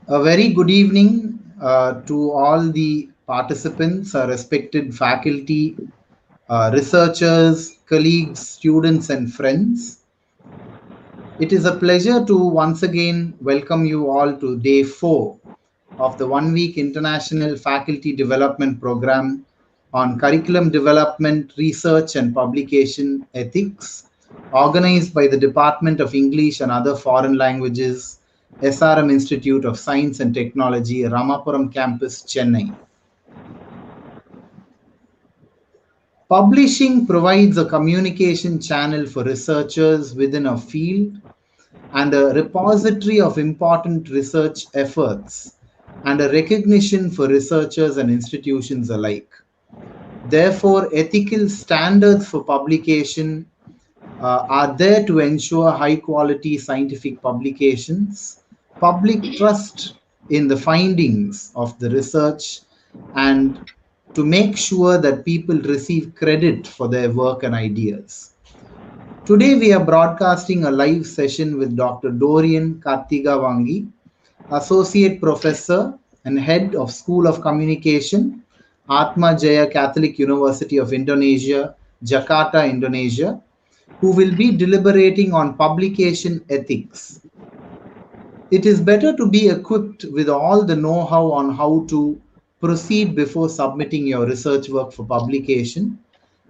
A very good evening to all the participants, respected faculty, researchers, colleagues, students, and friends. It is a pleasure to once again welcome you all to day 4 of the 1 week International Faculty Development Program on Curriculum Development, Research, and Publication Ethics, organized by the Department of English and Other Foreign Languages, SRM Institute of Science and Technology, Ramapuram Campus, Chennai. Publishing provides a communication channel for researchers within a field and a repository of important research efforts and a recognition for researchers and institutions alike. Therefore, ethical standards for publication are there to ensure high quality scientific publications, public trust in the findings of the research, and to make sure that people receive credit for their work and ideas. Today, we are broadcasting a live session with Dr. Dorien Kartikawangi, Associate Professor and Head of School of Communication, Atma Jaya Catholic University of Indonesia, Jakarta, Indonesia, who will be deliberating on publication ethics. It is better to be equipped with all the know-how on how to proceed before submitting your research work for publication.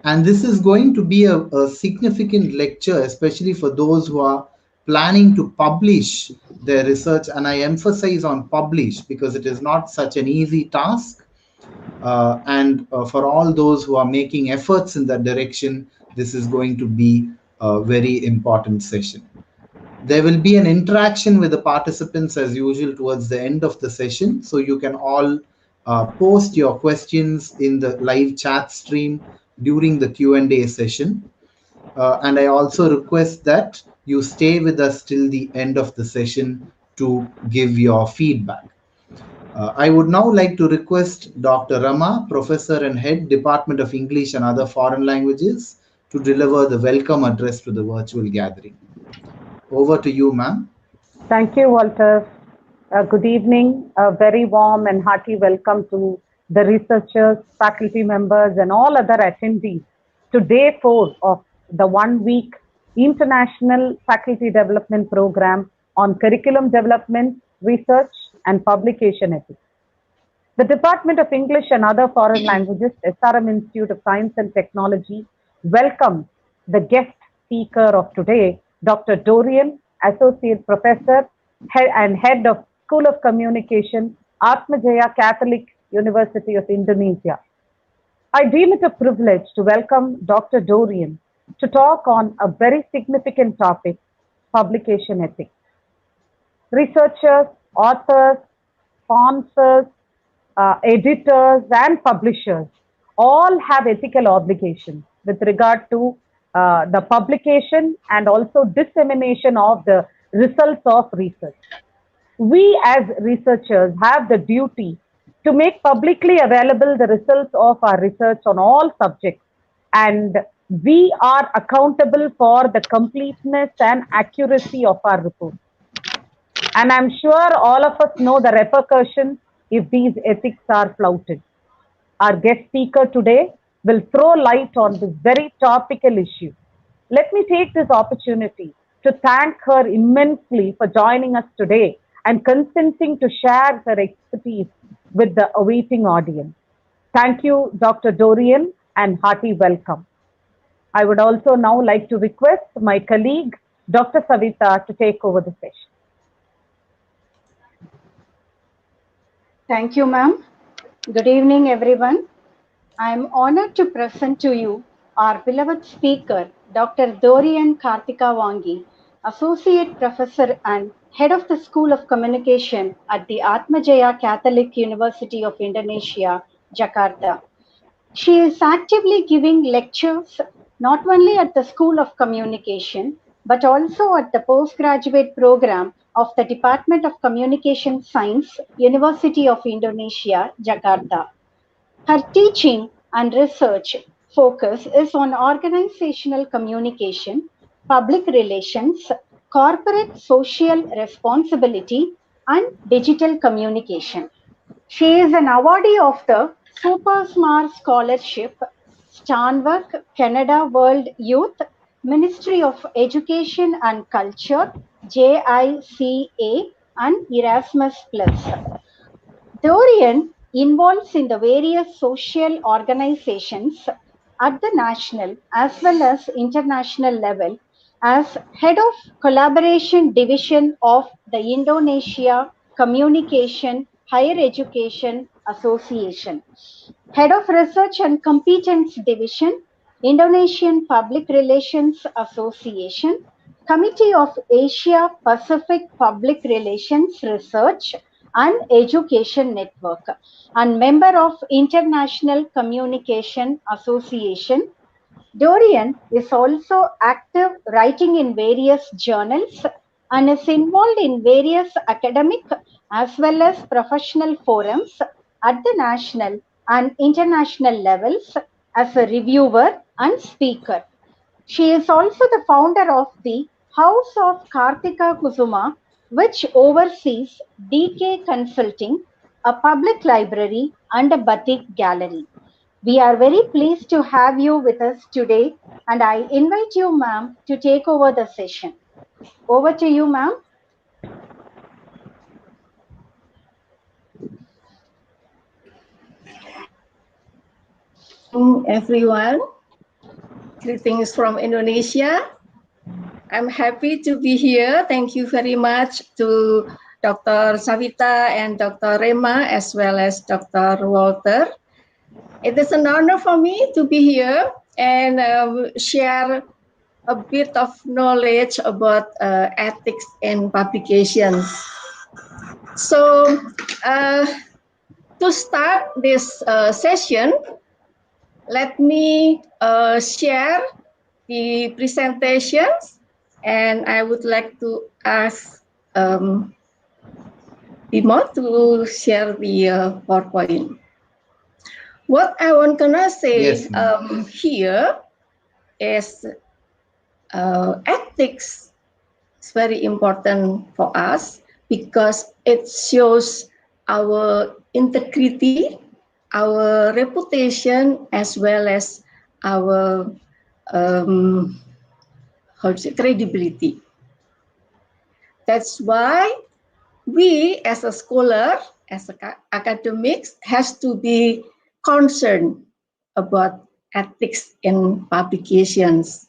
And this is going to be a significant lecture, especially for those who are planning to publish their research. And I emphasize on publish because it is not such an easy task. And for all those who are making efforts in that direction, this is going to be a very important session. There will be an interaction with the participants as usual towards the end of the session. So you can all post your questions in the live chat stream during the Q&A session. And I also request that you stay with us till the end of the session to give your feedback. I would now like to request Dr. Rema, Professor and Head, Department of English and Other Foreign Languages, to deliver the welcome address to the virtual gathering. Over to you, ma'am. Thank you, Walter. Good evening. A very warm and hearty welcome to the researchers, faculty members, and all other attendees to day 4 of the 1 week International Faculty Development Program on Curriculum Development, Research, and Publication Ethics. The Department of English and Other Foreign Languages, SRM Institute of Science and Technology, welcomes the guest speaker of today, Dr. Dorien, Associate Professor and Head of School of Communication, Atma Jaya Catholic University of Indonesia. I deem it a privilege to welcome Dr. Dorien to talk on a very significant topic, publication ethics. Researchers, authors, sponsors, editors, and publishers all have ethical obligations with regard to the publication and also dissemination of the results of research. We as researchers have the duty to make publicly available the results of our research on all subjects, and we are accountable for the completeness and accuracy of our report. And I'm sure all of us know the repercussions if these ethics are flouted. Our guest speaker today will throw light on this very topical issue. Let me take this opportunity to thank her immensely for joining us today and consenting to share her expertise with the awaiting audience. Thank you, Dr. Dorien, and hearty welcome. I would also now like to request my colleague, Dr. Savitha, to take over the session. Thank you, ma'am. Good evening, everyone. I am honored to present to you our beloved speaker, Dr. Dorien Kartikawangi, Associate Professor and Head of the School of Communication at the Atma Jaya Catholic University of Indonesia, Jakarta. She is actively giving lectures not only at the School of Communication, but also at the postgraduate program of the Department of Communication Science, University of Indonesia, Jakarta. Her teaching and research focus is on organizational communication, public relations, corporate social responsibility, and digital communication. She is an awardee of the Super Smart Scholarship, Stanwork, Canada World Youth, Ministry of Education and Culture, JICA, and Erasmus+. Dorien involves in the various social organizations at the national as well as international level as head of collaboration division of the Indonesia Communication Higher Education Association, head of research and competence division, Indonesian Public Relations Association, Committee of Asia Pacific Public Relations Research and Education Network, and member of International Communication Association. Dorien is also active writing in various journals and is involved in various academic as well as professional forums at the national and international levels as a reviewer and speaker. She is also the founder of the House of Kartika Kusuma, which oversees DK Consulting, a public library and a batik gallery. We are very pleased to have you with us today, and I invite you, ma'am, to take over the session. Over to you, ma'am. Everyone, greetings from Indonesia. I'm happy to be here. Thank you very much to Dr. Savitha and Dr. Rema, as well as Dr. Walter. It is an honor for me to be here and share a bit of knowledge about ethics in publications. So, to start this session, let me share the presentations, and I would like to ask Bimo to share the PowerPoint. What I want to say here is ethics is very important for us because it shows our integrity, our reputation, as well as our credibility. That's why we as a scholar, as academics, has to be concerned about ethics in publications.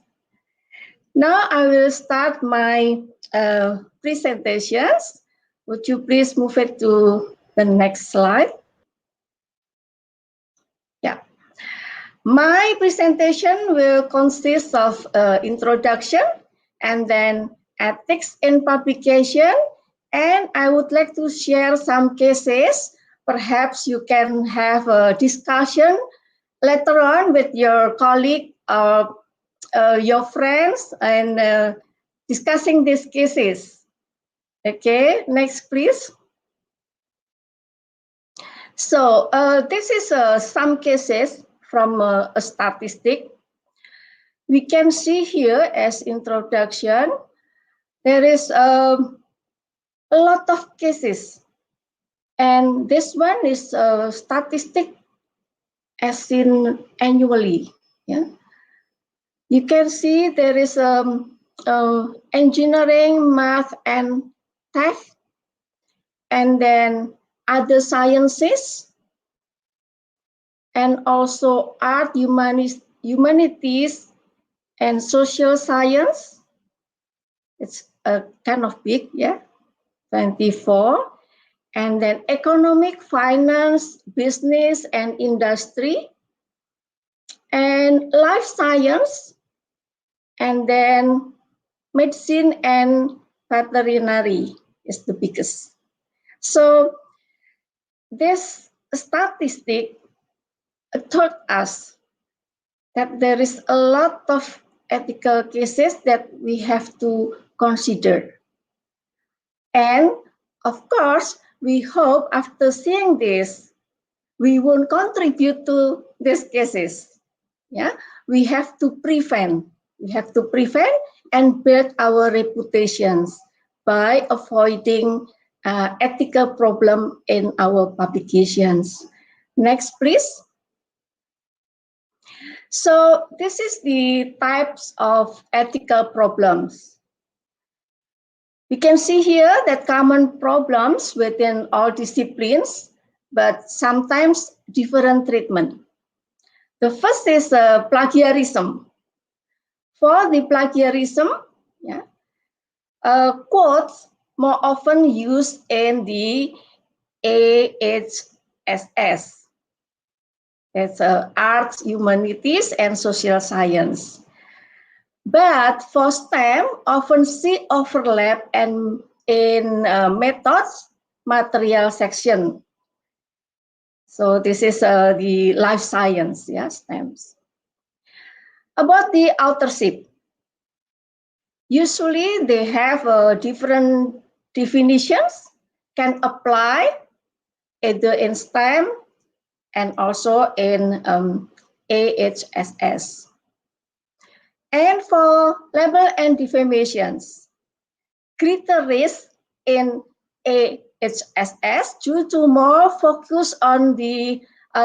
Now I will start my presentations. Would you please move it to the next slide? Yeah. My presentation will consist of introduction and then ethics in publication, and I would like to share some cases. Perhaps you can have a discussion later on with your colleague or your friends and discussing these cases. Okay, next please. So this is some cases from a statistic. We can see here as introduction, there is a lot of cases. And this one is a statistic as seen annually. Yeah, you can see there is engineering, math, and tech, and then other sciences, and also art, humanities, and social science. It's kind of big, yeah, 24. And then economic, finance, business, and industry, and life science, and then medicine and veterinary is the biggest. So this statistic taught us that there is a lot of ethical cases that we have to consider. And of course, we hope after seeing this, we won't contribute to these cases. Yeah, we have to prevent. We have to prevent and build our reputations by avoiding ethical problem in our publications. Next, please. So this is the types of ethical problems. We can see here that common problems within all disciplines, but sometimes different treatment. The first is plagiarism. For the plagiarism, quotes more often used in the AHSS. It's arts, humanities, and social science. But for STEM, often see overlap and in methods, material section. So this is the life science, STEMs. About the authorship, usually they have different definitions, can apply either in STEM and also in AHSS. And for libel and defamations, greater risk in AHSS due to more focus on the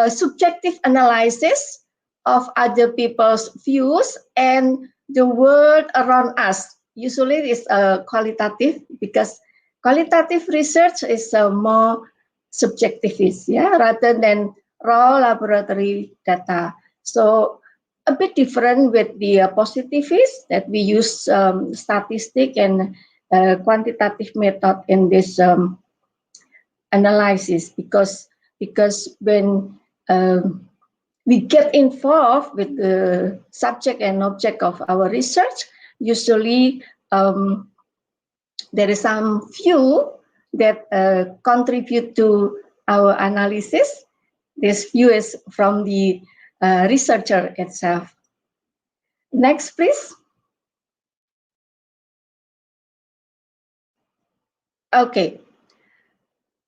subjective analysis of other people's views and the world around us. Usually it's qualitative, because qualitative research is more subjectivist, rather than raw laboratory data. So a bit different with the positivist, that we use statistic and quantitative method in this analysis, because when we get involved with the subject and object of our research, usually there is some view that contribute to our analysis. This view is from the researcher itself. Next, please. Okay.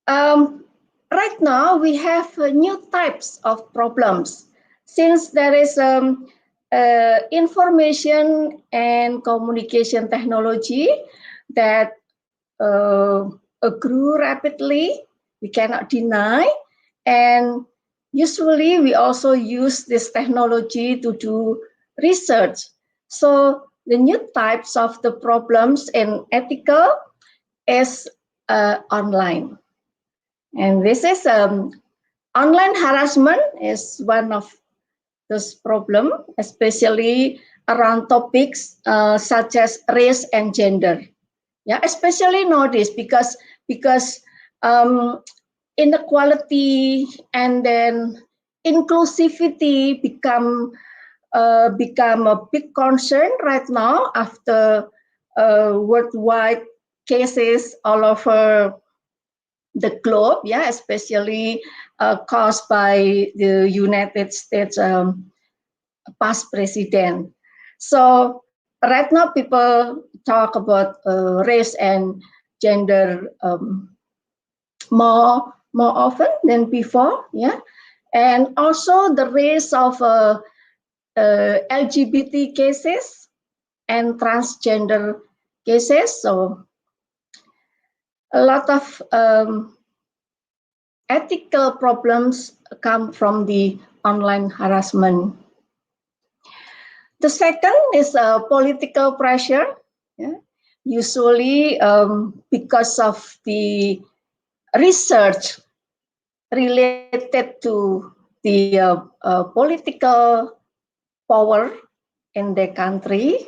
Right now, we have new types of problems. Since there is information and communication technology that grew rapidly, we cannot deny, and usually we also use this technology to do research. So the new types of the problems in ethical is online. And this is online harassment is one of those problems, especially around topics such as race and gender. Especially nowadays, because inequality and then inclusivity become a big concern right now after worldwide cases all over the globe, especially caused by the United States past president. So right now people talk about race and gender more often than before, and also the race of LGBT cases and transgender cases. So a lot of ethical problems come from the online harassment. The second is political pressure. Usually because of the research related to the political power in the country,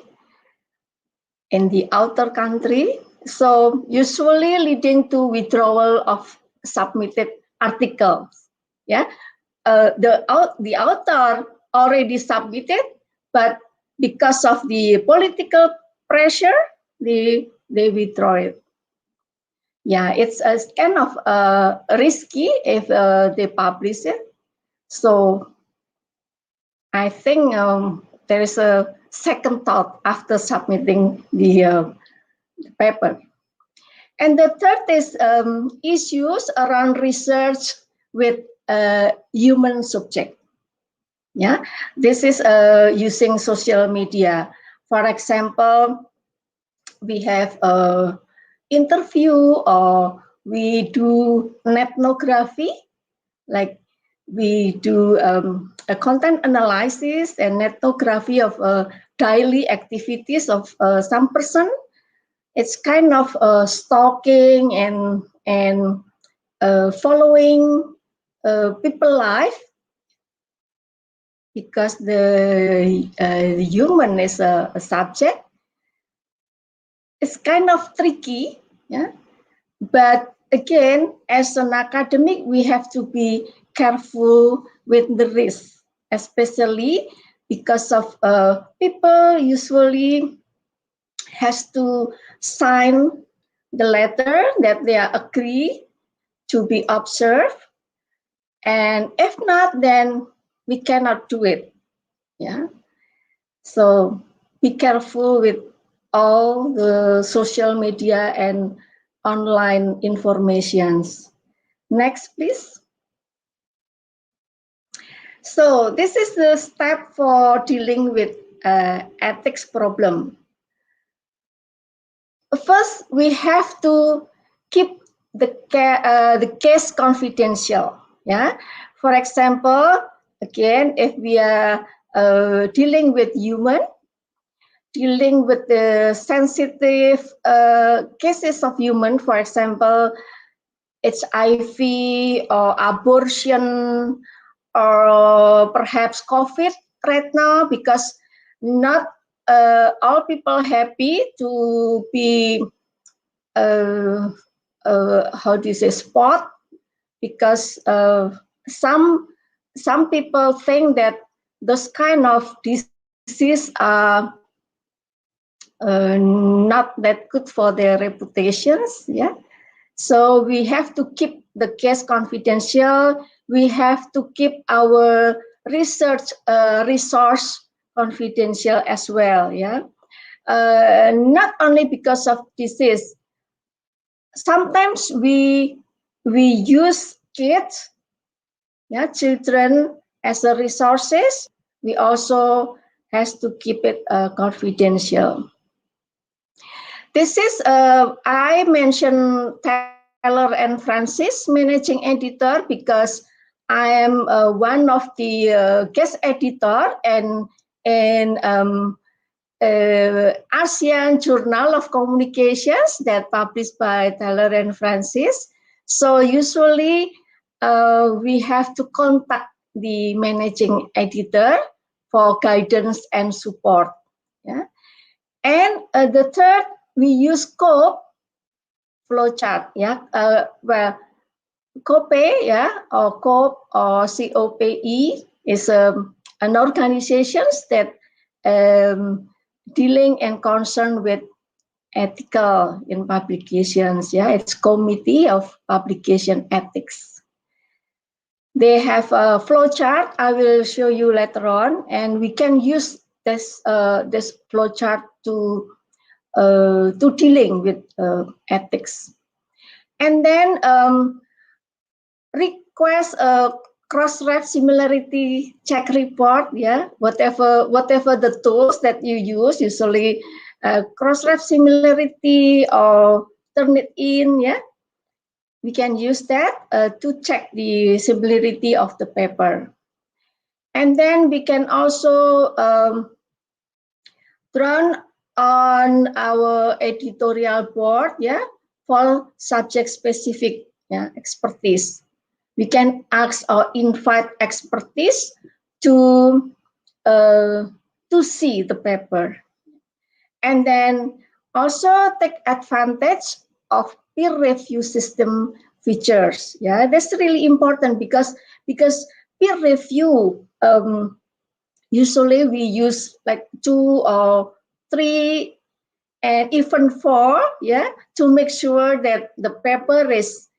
in the outer country. So usually leading to withdrawal of submitted articles. The author already submitted, but because of the political pressure, they withdraw it. It's kind of risky if they publish it. So I think there is a second thought after submitting the paper. And the third is issues around research with human subject. This is using social media. For example, we have a interview or we do ethnography, like we do a content analysis and ethnography of daily activities of some person. It's kind of stalking and following people life, because the human is a subject. It's kind of tricky, yeah. But again, as an academic, we have to be careful with the risk, especially because of people usually has to sign the letter that they are agree to be observed, and if not, then we cannot do it. Yeah. So be careful with all the social media and online informations. Next, please. So this is the step for dealing with ethics problem. First, we have to keep the case confidential. Yeah. For example, again, if we are dealing with human, dealing with the sensitive cases of human, for example, HIV or abortion, or perhaps COVID right now, because not all people happy to be how do you say, spot, because some people think that those kind of disease are not that good for their reputations. Yeah. So we have to keep the case confidential. We have to keep our research resource confidential as well. Yeah. Not only because of disease. Sometimes we use kids, yeah, children as a resources. We also has to keep it confidential. This is I mentioned Taylor and Francis, managing editor, because I am one of the guest editor and ASEAN Journal of Communications that published by Taylor and Francis. So usually we have to contact the managing editor for guidance and support. Yeah. And the third, we use COPE flowchart. Yeah. Well, COPE, yeah, or COPE or COPE is an organization that dealing and concerned with ethical in publications. Yeah, it's Committee of Publication Ethics. They have a flowchart. I will show you later on, and we can use this flowchart to dealing with ethics. And then request a cross-ref similarity check report. Yeah, whatever the tools that you use, usually cross-ref similarity or Turnitin. Yeah, we can use that to check the similarity of the paper. And then we can also run on our editorial board, yeah, for subject-specific, yeah, expertise. We can ask or invite expertise to see the paper, and then also take advantage of peer review system features. Yeah, that's really important because peer review usually we use like 2 or 3 and even 4, yeah, to make sure that the paper is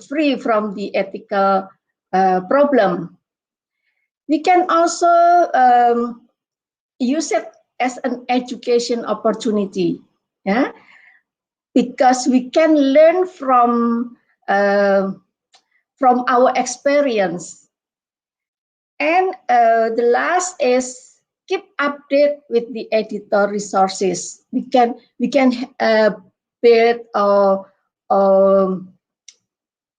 free from the ethical problem. We can also use it as an education opportunity, yeah, because we can learn from our experience. And the last is keep update with the editor resources. We can build or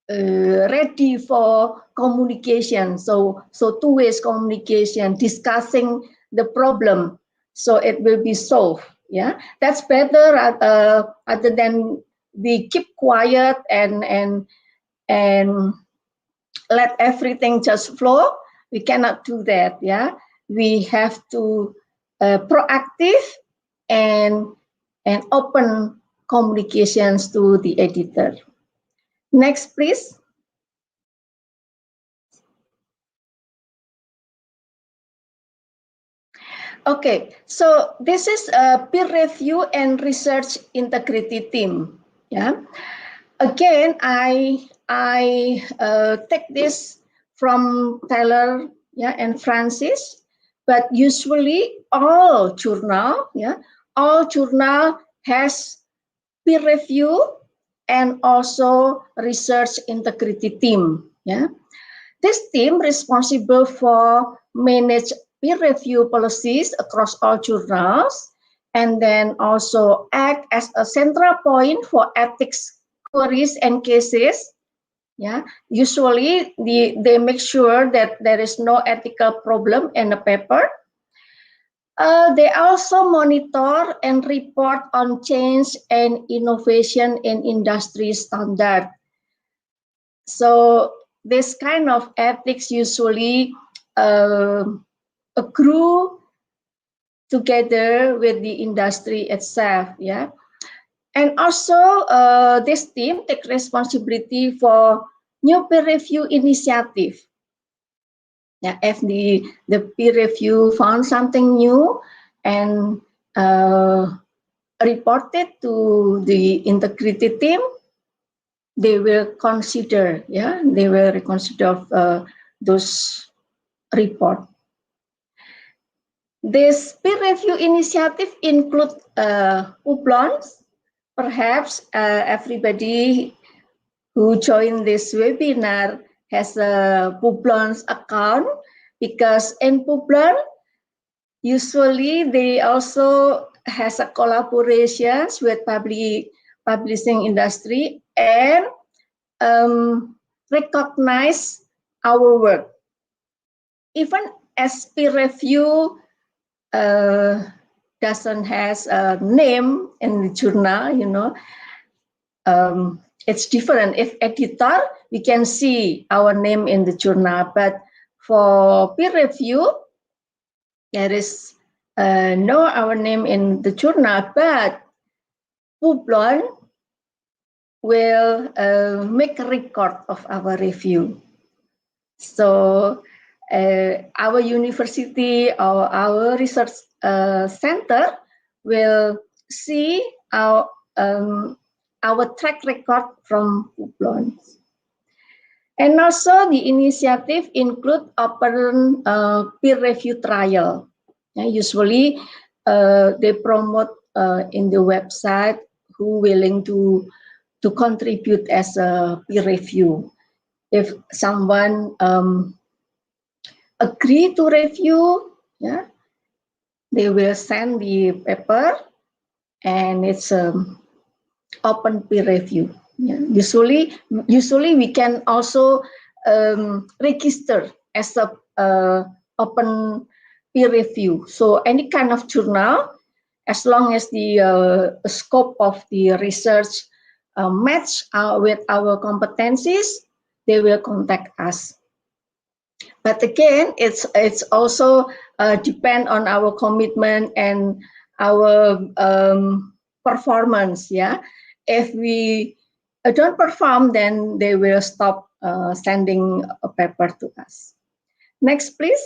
ready for communication. So two-way communication, discussing the problem, so it will be solved. Yeah, that's better other than we keep quiet and let everything just flow. We cannot do that. Yeah, we have to proactive and open communications to the editor. Next, please. Okay, so this is a peer review and research integrity team. Yeah, again, I take this from Taylor, yeah, and Francis, but usually all journal, yeah, all journal has peer review and also research integrity team. Yeah, this team responsible for manage peer review policies across all journals, and then also act as a central point for ethics queries and cases. Yeah, usually they make sure that there is no ethical problem in the paper. They also monitor and report on change and innovation in industry standard. So this kind of ethics usually accrue together with the industry itself. Yeah, and also this team take responsibility for new peer review initiative. Yeah, if the peer review found something new and reported to the integrity team, they will consider. Yeah, they will reconsider those report. This peer review initiative include UPLONs. Perhaps everybody who joined this webinar has a UPLONs account, because in UPLON, usually they also has a collaborations with publishing industry and recognize our work. Even as peer review doesn't has a name in the journal, you know, it's different. If editor, we can see our name in the journal, but for peer review, there is no our name in the journal, but UPLON will make a record of our review. So our university or our research center will see our track record from UPLON. And also the initiative include open peer review trial. Yeah, usually they promote in the website who willing to contribute as a peer review. If someone agree to review, yeah, they will send the paper, and it's open peer review. Yeah. Usually we can also register as a open peer review. So any kind of journal, as long as the scope of the research match with our competencies, they will contact us. But again, it's also depend on our commitment and our performance. Yeah, if we don't perform, then they will stop sending a paper to us. Next, please.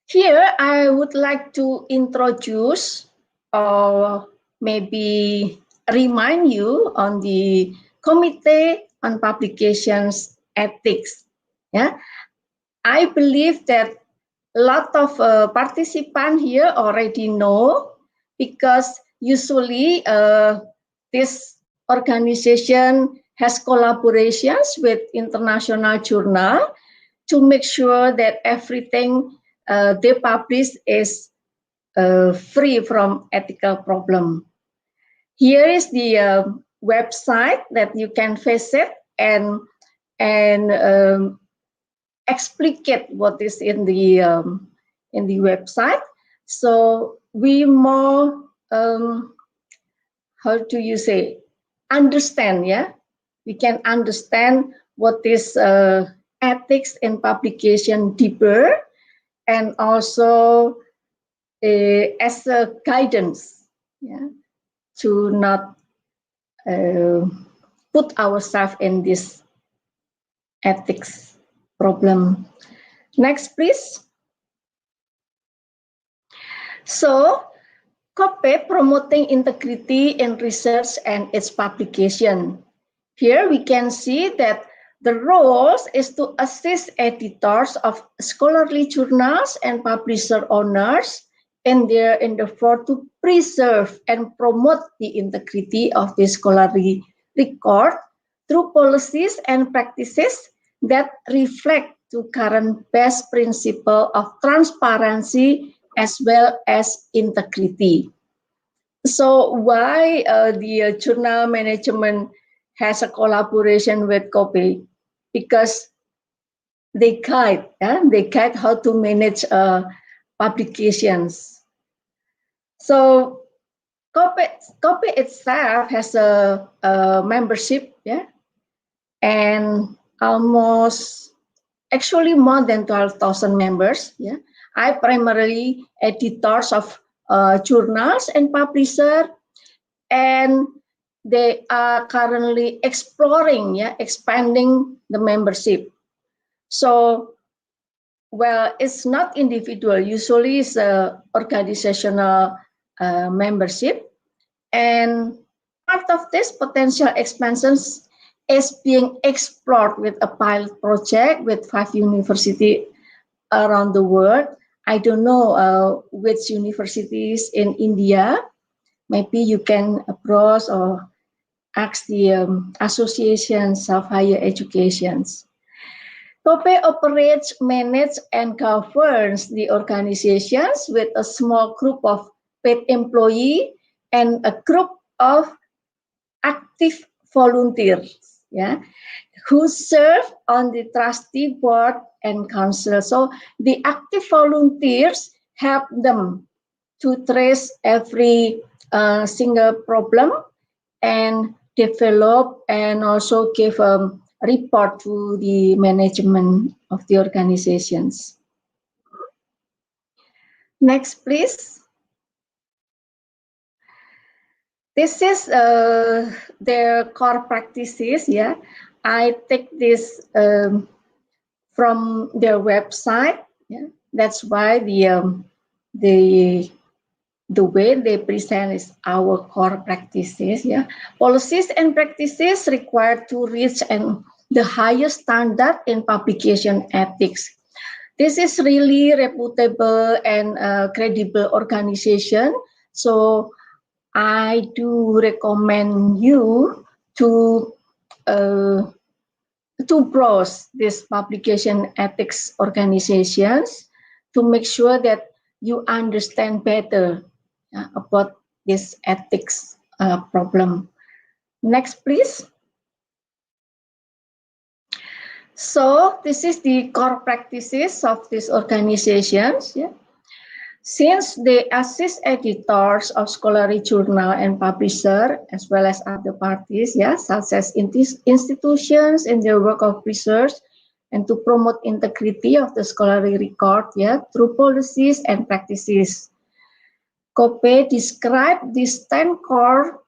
Here, I would like to introduce or maybe remind you on the Committee on Publications Ethics. Yeah, I believe that a lot of participants here already know, because usually this organization has collaborations with international journal to make sure that everything they publish is free from ethical problem. Here is the website that you can visit and explicate what is in the website. So we more how do you say, understand, yeah, we can understand what is ethics in publication deeper, and also as a guidance, yeah, to not put ourselves in this ethics problem. Next, please. So, COPE promoting integrity in research and its publication. Here we can see that the roles is to assist editors of scholarly journals and publisher owners in their endeavor to preserve and promote the integrity of the scholarly record through policies and practices that reflect to current best principle of transparency as well as integrity. So why the journal management has a collaboration with COPE? Because they guide how to manage publications. So COPE itself has a membership, yeah, and almost actually more than 12,000 members. Yeah, I primarily editors of journals and publisher, and they are currently exploring, yeah, expanding the membership. So, well, it's not individual. Usually, it's a organizational membership, and part of this potential expansions is being explored with a pilot project with 5 universities around the world. I don't know which universities in India. Maybe you can approach or ask the associations of higher educations. COPE operates, manages, and governs the organizations with a small group of paid employees and a group of active volunteers, yeah, who serve on the trustee board and council. So the active volunteers help them to trace every single problem and develop and also give a report to the management of the organizations. Next, please. This is their core practices. Yeah, I take this from their website. Yeah, that's why the way they present is our core practices. Yeah, policies and practices required to reach the highest standard in publication ethics. This is really reputable and credible organization. So I do recommend you to browse these publication ethics organizations to make sure that you understand better about this ethics problem. Next, please. So this is the core practices of these organizations. Yeah. Since they assist editors of scholarly journal and publisher, as well as other parties, yeah, such as institutions in their work of research, and to promote integrity of the scholarly record, yeah, through policies and practices. COPE described these 10 core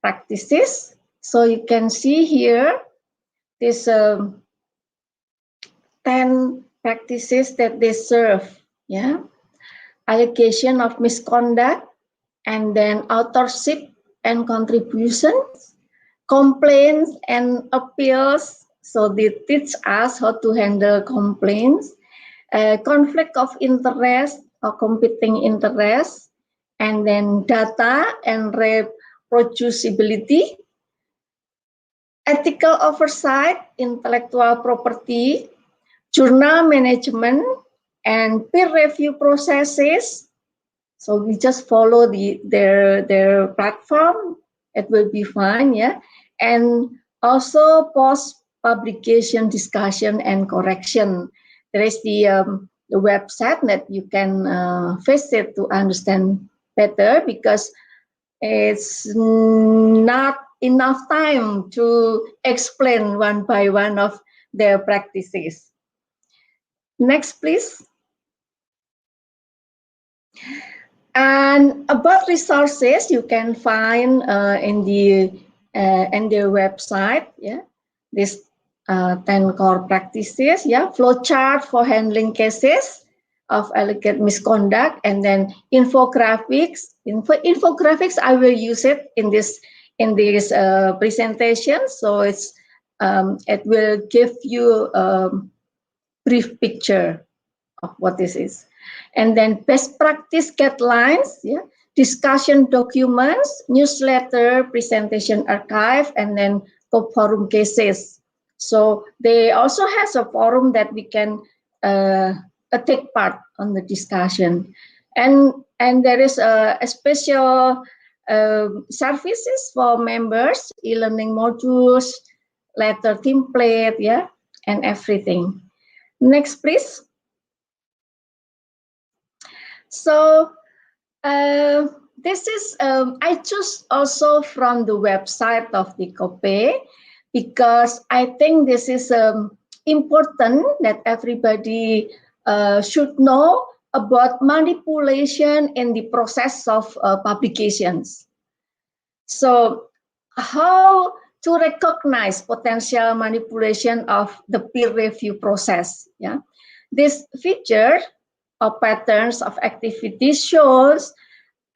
practices. So you can see here this 10 practices that they serve, yeah. Allegation of misconduct, and then authorship and contributions, complaints and appeals. So they teach us how to handle complaints, conflict of interest or competing interests, and then data and reproducibility, ethical oversight, intellectual property, journal management, and peer review processes. So we just follow their platform, it will be fine, yeah. And also post-publication discussion and correction. There is the website that you can visit to understand better, because it's not enough time to explain one by one of their practices. Next, please. And about resources, you can find in their website, yeah, this 10 core practices, yeah, flowchart for handling cases of alleged misconduct, and then infographics. Infographics, I will use it in this presentation, so it will give you a brief picture of what this is. And then best practice guidelines, yeah, discussion documents, newsletter, presentation archive, and then forum cases. So they also has a forum that we can take part on the discussion. And there is a special services for members, e-learning modules, letter template, yeah, and everything. Next, please. So this is, I choose also from the website of the COPE, because I think this is important that everybody should know about manipulation in the process of publications. So how to recognize potential manipulation of the peer review process, yeah. This feature or patterns of activity shows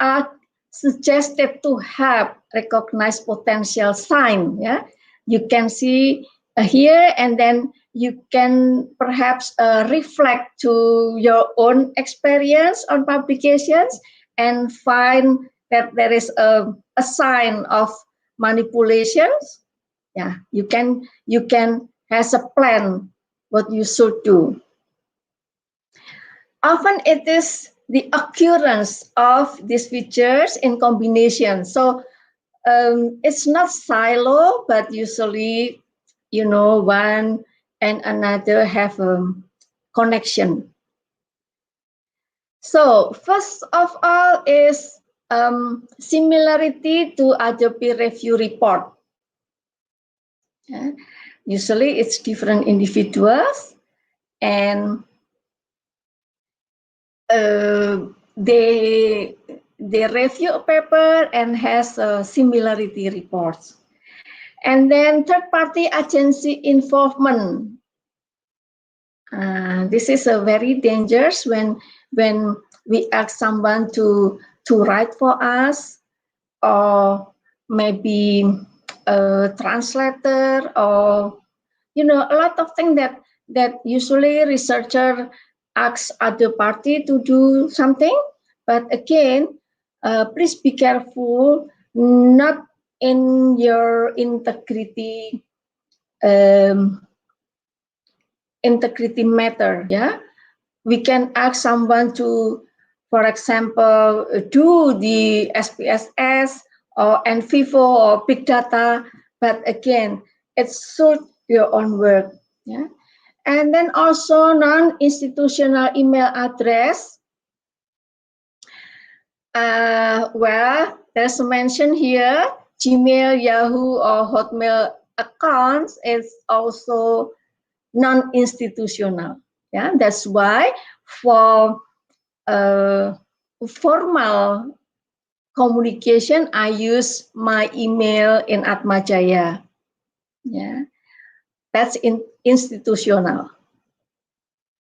are suggested to help recognize potential sign. Yeah, you can see here, and then you can perhaps reflect to your own experience on publications and find that there is a sign of manipulations. Yeah, you can has a plan what you should do. Often it is the occurrence of these features in combination. So it's not silo, but usually, you know, one and another have a connection. So first of all is similarity to other peer review report. Yeah. Usually it's different individuals, and they review a paper and has similarity reports. And then third-party agency involvement. This is a very dangerous when we ask someone to write for us, or maybe a translator, or you know, a lot of things that usually researcher asks other party to do something. But again, please be careful, not in your integrity matter. Yeah, we can ask someone to, for example, do the SPSS or NVivo or big data, but again, it's suit your own work. Yeah, and then also non-institutional email address. Well, there's a mention here, Gmail, Yahoo, or Hotmail accounts is also non-institutional. Yeah, that's why for formal communication, I use my email in Atma Jaya. Yeah, that's institutional.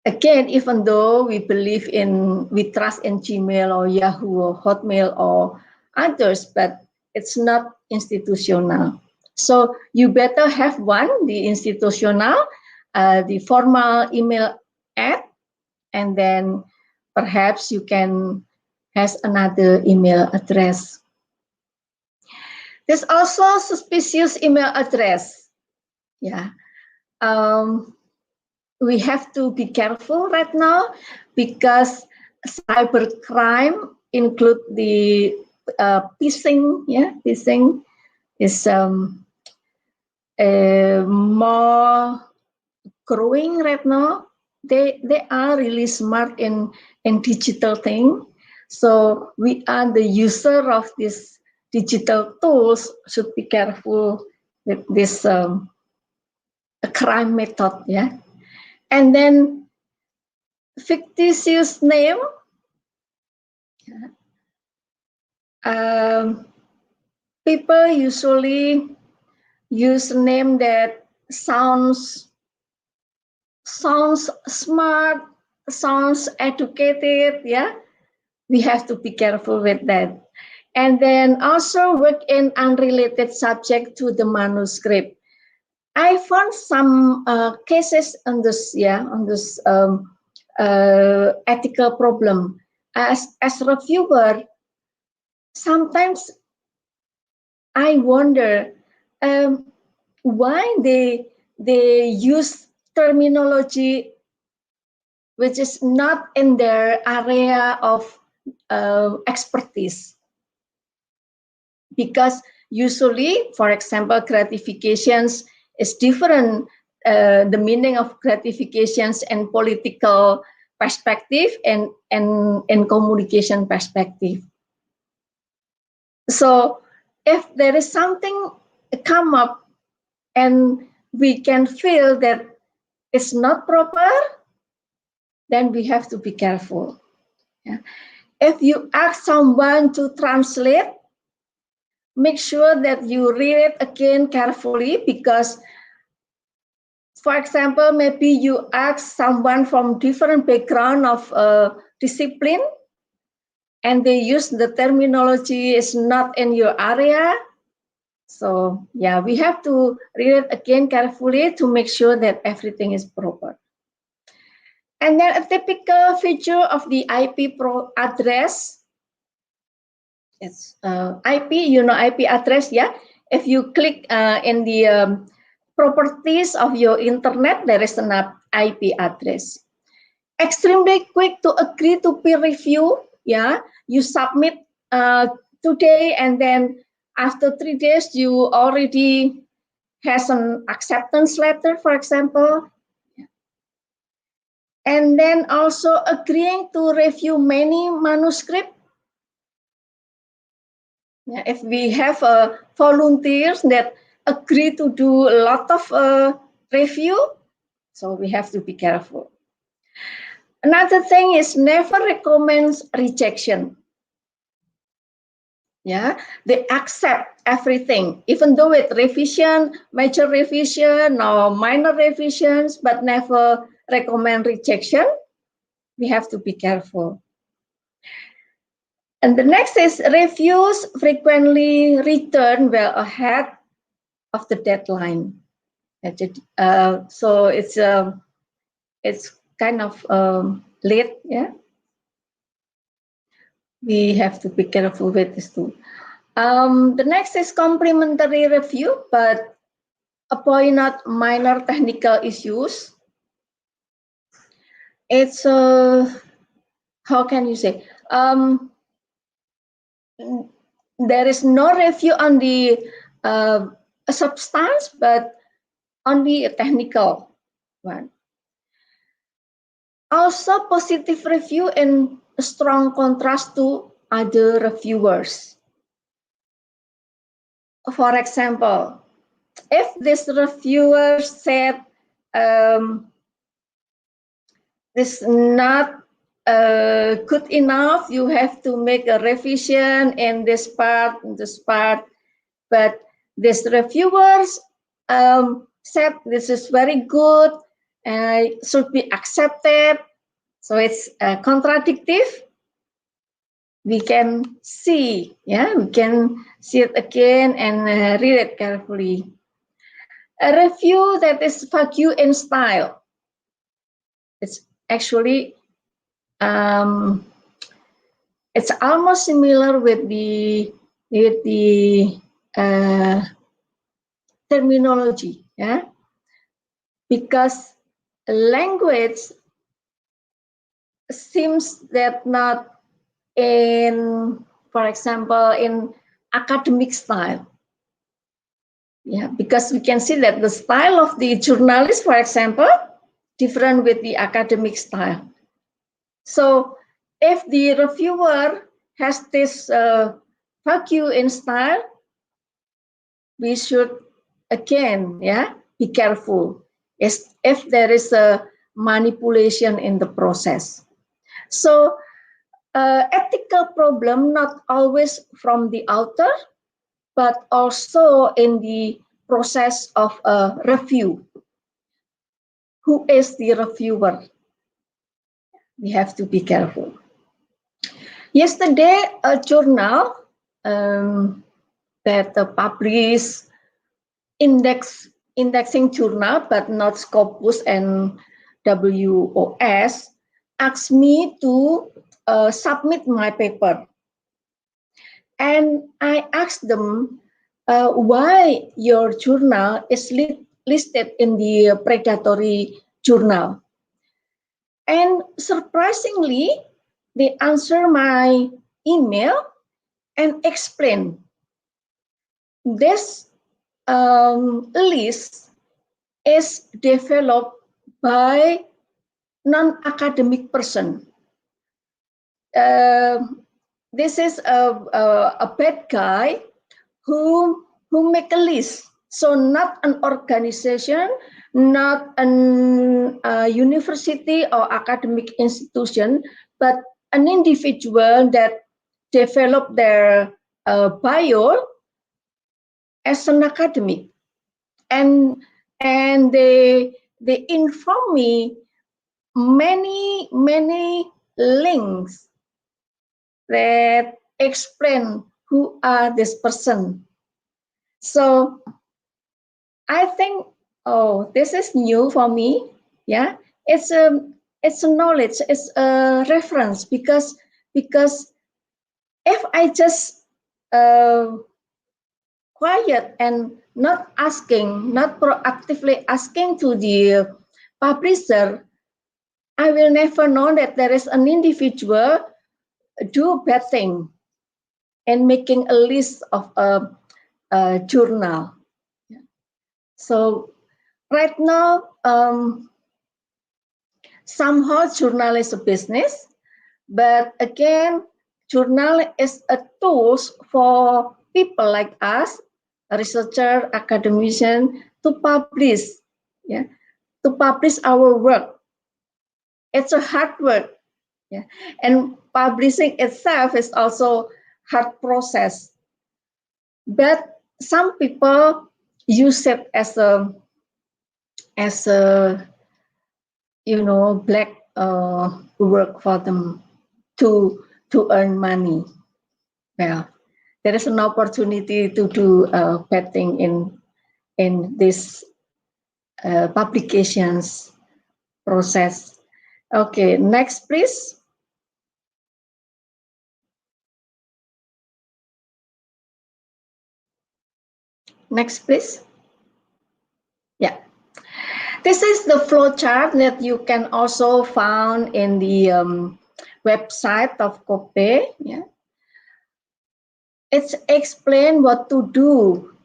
Again, even though we trust in Gmail or Yahoo or Hotmail or others, but it's not institutional. So you better have one, the institutional, the formal email ad, and then perhaps you can have another email address. There's also suspicious email address. Yeah. We have to be careful right now, because cybercrime include the phishing, yeah, phishing, is more growing right now. They are really smart in digital thing. So we are the user of these digital tools should be careful with this crime method, yeah. And then fictitious name. People usually use a name that sounds smart, sounds educated, yeah. We have to be careful with that. And then also work in unrelated subject to the manuscript. I found some cases on this, yeah, on this ethical problem. As reviewer, sometimes I wonder why they use terminology which is not in their area of expertise. Because usually, for example, gratifications is different. The meaning of gratifications and political perspective and communication perspective. So if there is something come up and we can feel that it's not proper, then we have to be careful. Yeah. If you ask someone to translate, make sure that you read it again carefully, because, for example, maybe you ask someone from different background of discipline, and they use the terminology is not in your area. So yeah, we have to read it again carefully to make sure that everything is proper. And then a typical feature of the IP address. It's IP, you know, IP address, yeah. If you click in the properties of your internet, there is an IP address. Extremely quick to agree to peer review, yeah. You submit today, and then after 3 days, you already has an acceptance letter, for example. And then also agreeing to review many manuscripts. Yeah, if we have volunteers that agree to do a lot of review, so we have to be careful. Another thing is never recommends rejection. Yeah, they accept everything, even though with revision, major revision or minor revisions, but never recommend rejection. We have to be careful. And the next is reviews frequently return well ahead of the deadline. So it's kind of late, yeah. We have to be careful with this too. The next is complimentary review, but avoid not minor technical issues. It's how can you say? There is no review on the substance, but only a technical one. Also, positive review in strong contrast to other reviewers. For example, if this reviewer said this not good enough, you have to make a revision in this part, but this reviewers said this is very good, should be accepted. So it's contradictive. We can see, yeah, we can see it again and read it carefully. A review that is vague in style. It's actually it's almost similar with the terminology, yeah, because language seems that not in, for example, in academic style. Yeah, because we can see that the style of the journalist, for example, different with the academic style. So if the reviewer has this vague in style, we should again, yeah, be careful if there is a manipulation in the process. So ethical problem not always from the author, but also in the process of a review. Who is the reviewer? We have to be careful. Yesterday, a journal that published indexing journal, but not Scopus and WOS, asked me to submit my paper. And I asked them why your journal is listed in the predatory journal. And surprisingly, they answer my email and explain this list is developed by non-academic person. This is a bad guy who make a list. So not an organization, not an university or academic institution, but an individual that developed their bio as an academic, and they inform me many links that explain who are this person. So I think, oh, this is new for me. Yeah, it's a knowledge, it's a reference, because if I just quiet and not asking, not proactively asking to the publisher, I will never know that there is an individual do bad thing and making a list of a journal. So right now, somehow journal is a business, but again, journal is a tool for people like us, researcher, academician, to publish, yeah, to publish our work. It's a hard work, yeah, and publishing itself is also hard process. But some people use it as a black work for them to earn money. Well, there is an opportunity to do bad thing in this publications process. Okay, next please. Next please. Yeah. This is the flow chart that you can also find in the website of COPE. Yeah. It's explain what to do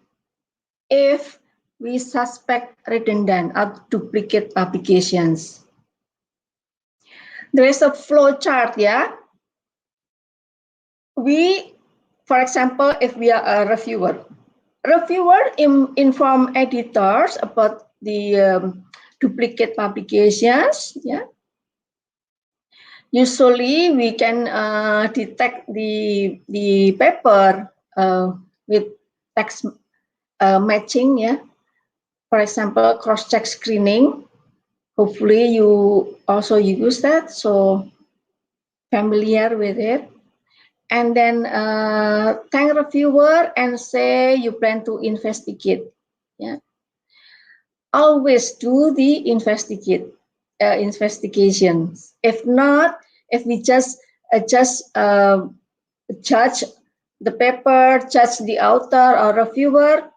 if we suspect redundant or duplicate publications. There is a flow chart, yeah. We, for example, if we are a reviewer inform editors about the duplicate publications, yeah. Usually we can detect the paper with text matching, yeah. For example, cross-check screening. Hopefully you also use that, so familiar with it. And then thank reviewer and say you plan to investigate. Yeah. Always do the investigations. If not, if we just judge the paper, judge the author or reviewer,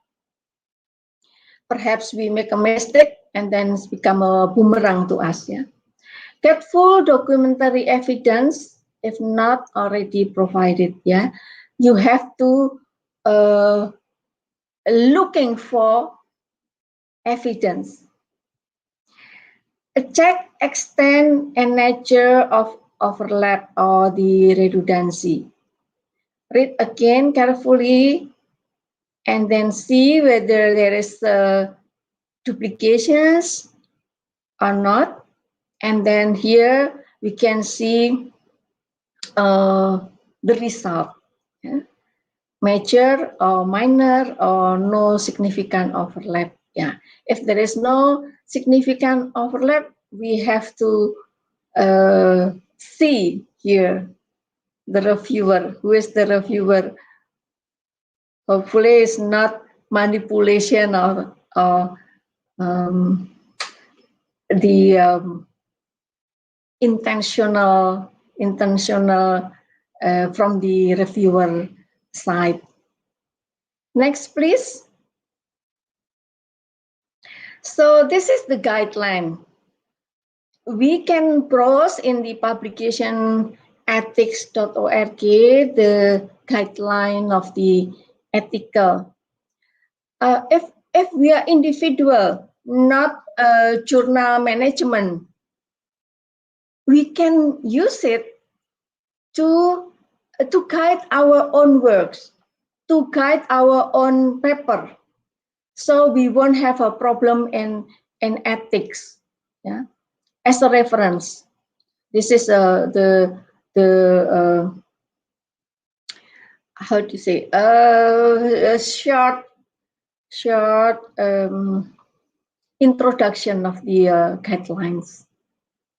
perhaps we make a mistake and then it's become a boomerang to us. Yeah. Get full documentary evidence if not already provided. Yeah, you have to looking for evidence. Check extent and nature of overlap or the redundancy. Read again carefully and then see whether there is duplications or not. And then here we can see the result. Yeah? Major or minor or no significant overlap. Yeah, if there is no significant overlap, we have to see here the reviewer. Who is the reviewer? Hopefully, it's not manipulation or the intentional from the reviewer side. Next, please. So this is the guideline. We can browse in the publication ethics.org the guideline of the ethical. If we are individual, not journal management, we can use it to guide our own works, to guide our own paper, so we won't have a problem in ethics. Yeah, as a reference, this is the how to say a short introduction of the guidelines.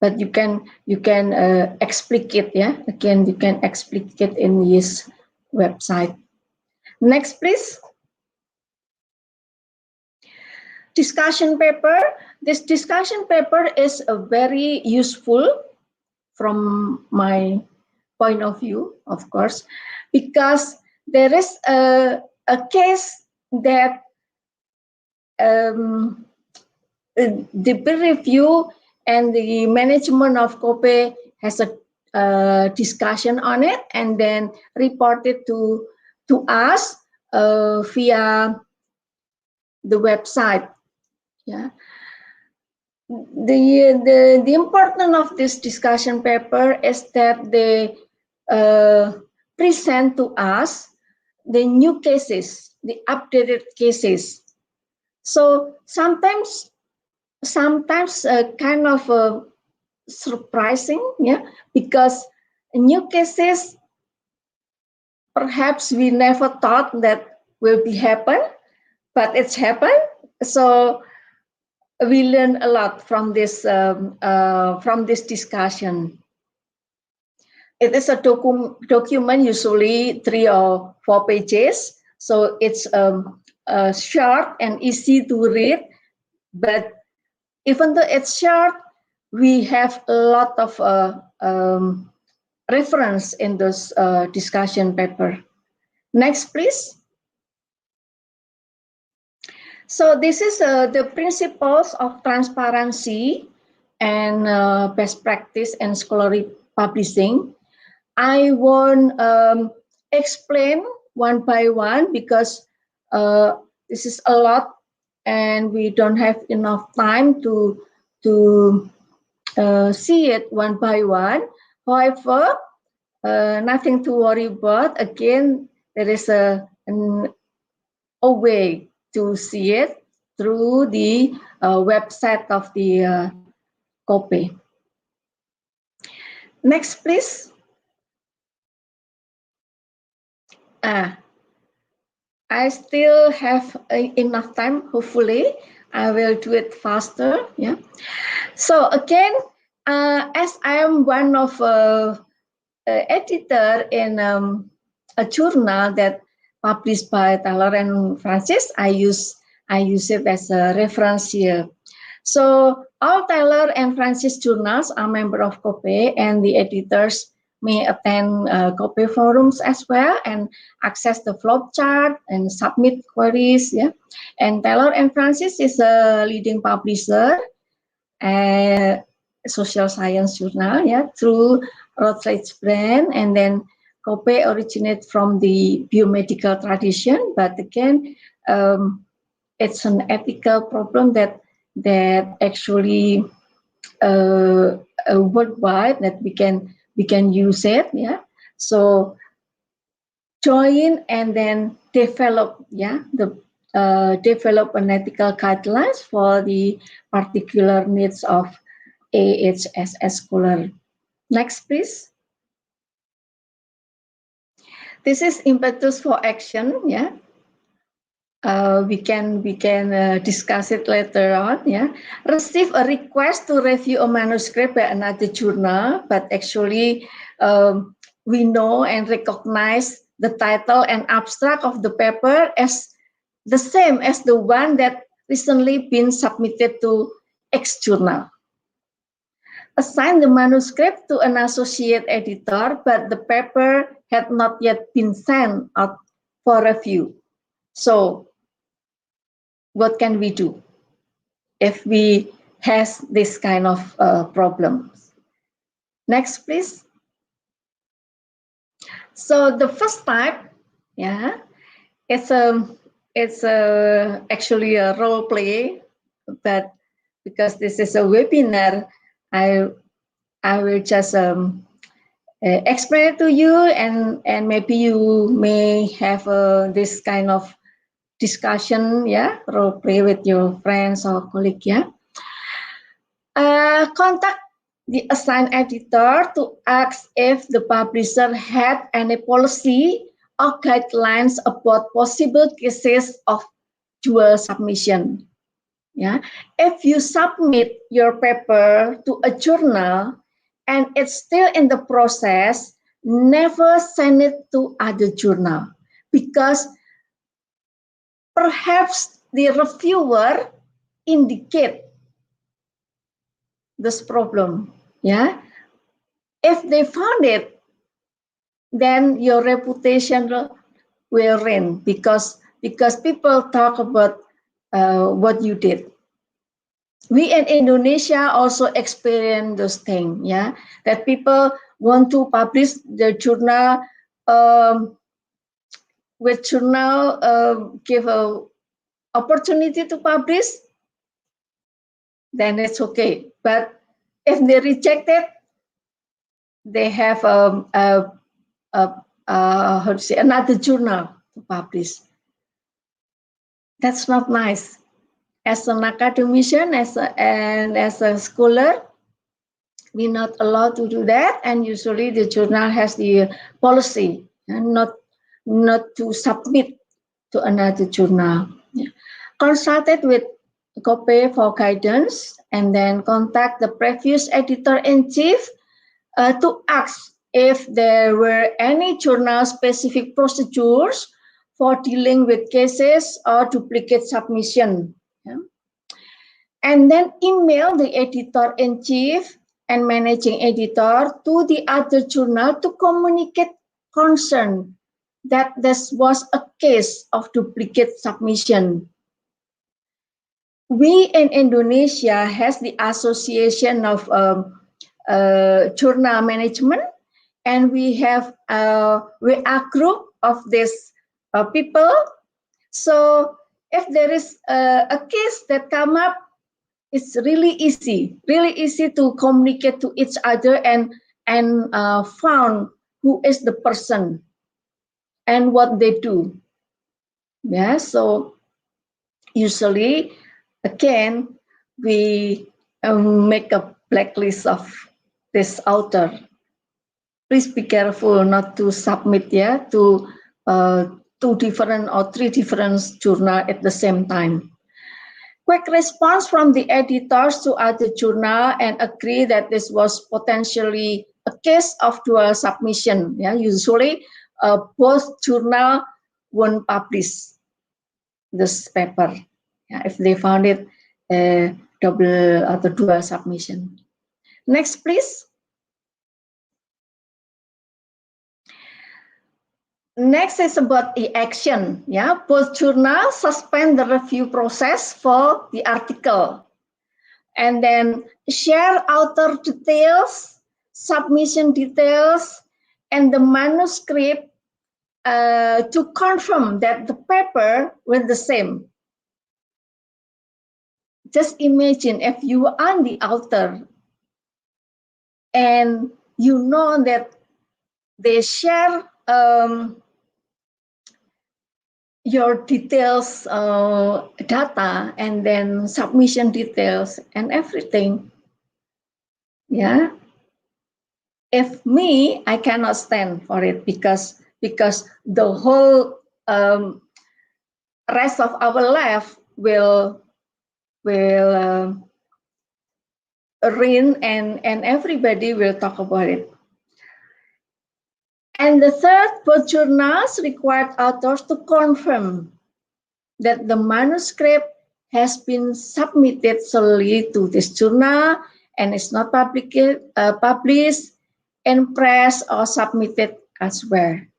But you can explicate, yeah. Again, you can explicate in this website. Next, please. Discussion paper. This discussion paper is very useful from my point of view, of course, because there is a case that the peer review and the management of COPE has a discussion on it and then reported to us via the website. Yeah. The importance of this discussion paper is that they present to us the new cases, the updated cases. So sometimes kind of surprising, yeah, because new cases perhaps we never thought that will be happen, but it's happened. So we learn a lot from this discussion. It is a document, usually 3 or 4 pages, so it's short and easy to read. But even though it's short, we have a lot of reference in this discussion paper. Next, please. So this is the principles of transparency and best practice and scholarly publishing. I won't explain one by one because this is a lot and we don't have enough time to see it one by one. However, nothing to worry about. Again, there is a way to see it through the website of the COPE. Next, please. I still have enough time. Hopefully, I will do it faster. Yeah. So again, as I am one of editor in a journal that published by Taylor and Francis, I use it as a reference here. So all Taylor and Francis journals are member of COPE, and the editors may attend COPE forums as well and access the flow chart and submit queries. Yeah, and Taylor and Francis is a leading publisher, social science journal. Yeah, through Routledge brand, and then COPE originates from the biomedical tradition, but again, it's an ethical problem that actually worldwide that we can use it. Yeah. So join and then develop develop an ethical guidelines for the particular needs of AHSS scholar. Next, please. This is impetus for action. Yeah. We can discuss it later on. Yeah, receive a request to review a manuscript by another journal, but actually we know and recognize the title and abstract of the paper as the same as the one that recently been submitted to X journal. Assign the manuscript to an associate editor, but the paper had not yet been sent out for review. So what can we do if we has this kind of problems? Next, please. So the first type, yeah, it's actually a role play, but because this is a webinar, I will just explain it to you, and maybe you may have this kind of discussion, yeah, role play with your friends or colleague, yeah. Contact the assigned editor to ask if the publisher had any policy or guidelines about possible cases of dual submission. Yeah, if you submit your paper to a journal and it's still in the process, never send it to other journal, because perhaps the reviewer indicate this problem. Yeah, if they found it, then your reputation will ruin, because people talk about what you did. We in Indonesia also experience those things. Yeah, that people want to publish their journal. With journal give a opportunity to publish, then it's okay. But if they reject it, they have how to say, another journal to publish. That's not nice. As an academician, as a scholar, we're not allowed to do that. And usually the journal has the policy and not to submit to another journal. Yeah. Consulted with COPE for guidance, and then contact the previous editor-in-chief to ask if there were any journal-specific procedures for dealing with cases or duplicate submission. Yeah. And then email the editor-in-chief and managing editor to the other journal to communicate concern that this was a case of duplicate submission. We in Indonesia has the Association of Journal Management, and we have a group of these people. So if there is a case that come up, it's really easy to communicate to each other and found who is the person and what they do. Yeah, so usually, again, we make a blacklist of this author. Please be careful not to submit to 2 different or 3 different journals at the same time. Quick response from the editors to other journal and agree that this was potentially a case of dual submission. Yeah, usually both journal won't publish this paper. Yeah, if they found it double or dual submission. Next, please. Next is about the action. Yeah, both journals suspend the review process for the article, and then share author details, submission details, and the manuscript to confirm that the paper were the same. Just imagine if you are on the author and you know that they share your details, data, and then submission details and everything. Yeah. If me, I cannot stand for it because the whole rest of our life will ruin and everybody will talk about it. And the third, both journals required authors to confirm that the manuscript has been submitted solely to this journal and is not published in press or submitted elsewhere.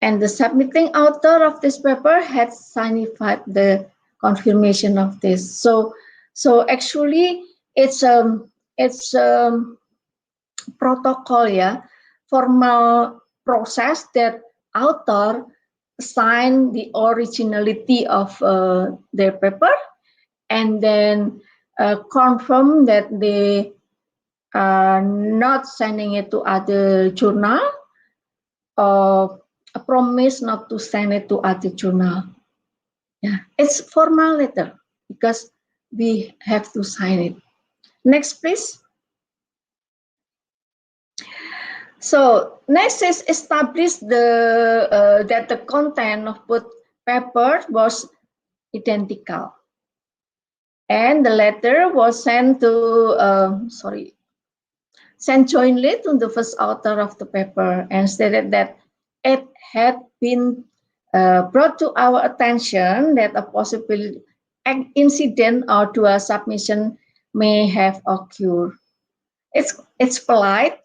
And the submitting author of this paper had signified the confirmation of this. So actually, it's protocol, yeah, formal process that author sign the originality of their paper and then confirm that they are not sending it to other journal or a promise not to send it to other journal. Yeah, it's formal letter because we have to sign it. Next, please. So next is establish that the content of both papers was identical, and the letter was sent to sent jointly to the first author of the paper and stated that it had been brought to our attention that a possible incident or dual submission may have occurred. It's polite.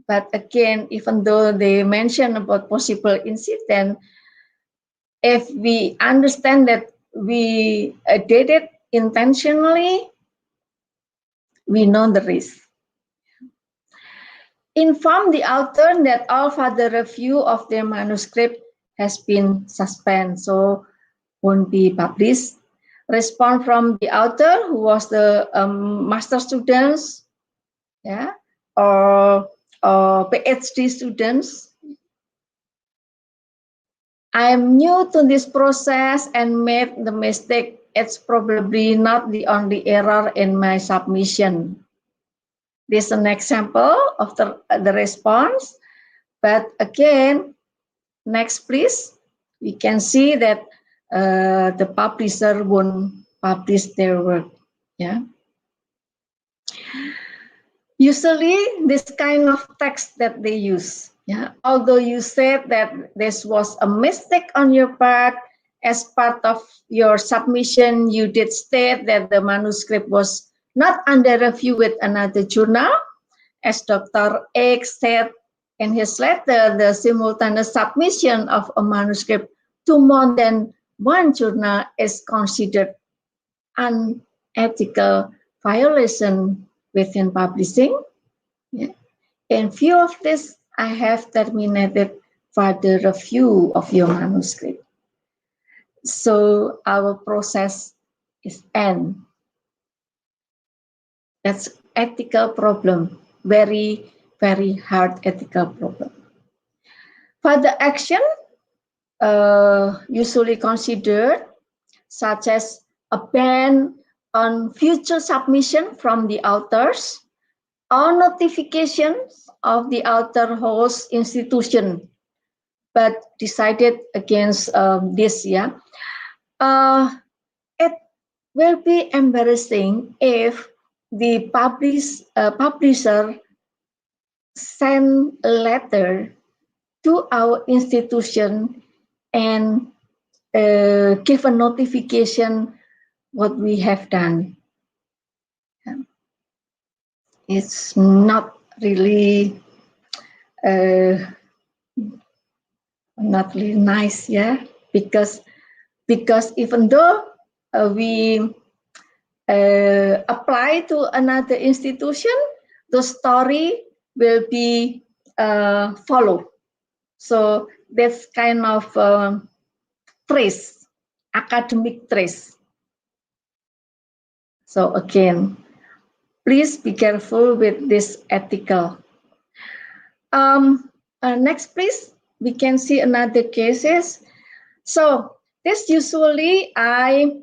But again, even though they mention about possible incident, if we understand that we did it intentionally, we know the risk. Inform the author that all further review of their manuscript has been suspended, so won't be published. Respond from the author who was the master students, yeah, or PhD students. I am new to this process and made the mistake. It's probably not the only error in my submission. This is an example of the response. But again, next please. We can see that the publisher won't publish their work. Yeah. Usually, this kind of text that they use. Yeah. Although you said that this was a mistake on your part, as part of your submission, you did state that the manuscript was not under review with another journal. As Dr. X said in his letter, the simultaneous submission of a manuscript to more than one journal is considered unethical violation within publishing. Yeah. In view of this, I have terminated further review of your manuscript. So our process is end. That's ethical problem, very, very hard ethical problem. Further action usually considered, such as a ban on future submission from the authors, or notifications of the author host institution, but decided against this. Yeah, it will be embarrassing if the publisher send a letter to our institution and give a notification what we have done. It's not really nice, yeah, because even though we apply to another institution, the story will be followed. So this kind of trace, academic trace. So again, please be careful with this ethical. Next, please. We can see another cases. So this usually I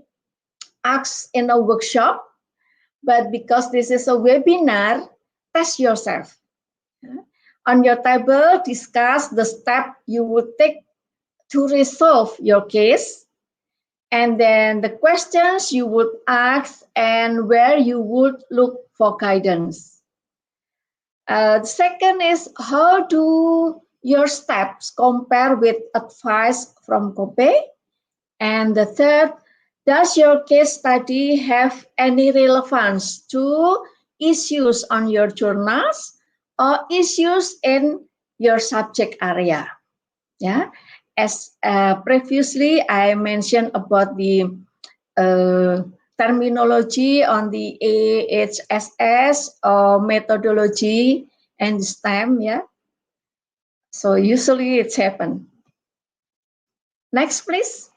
ask in a workshop, but because this is a webinar, test yourself. On your table, discuss the step you would take to resolve your case, and then the questions you would ask and where you would look for guidance. The second is, how do your steps compare with advice from COPE? And the third, does your case study have any relevance to issues on your journals or issues in your subject area? Yeah, as previously I mentioned about the terminology on the AHSS or methodology and STEM, yeah. So usually it's happened. Next, please.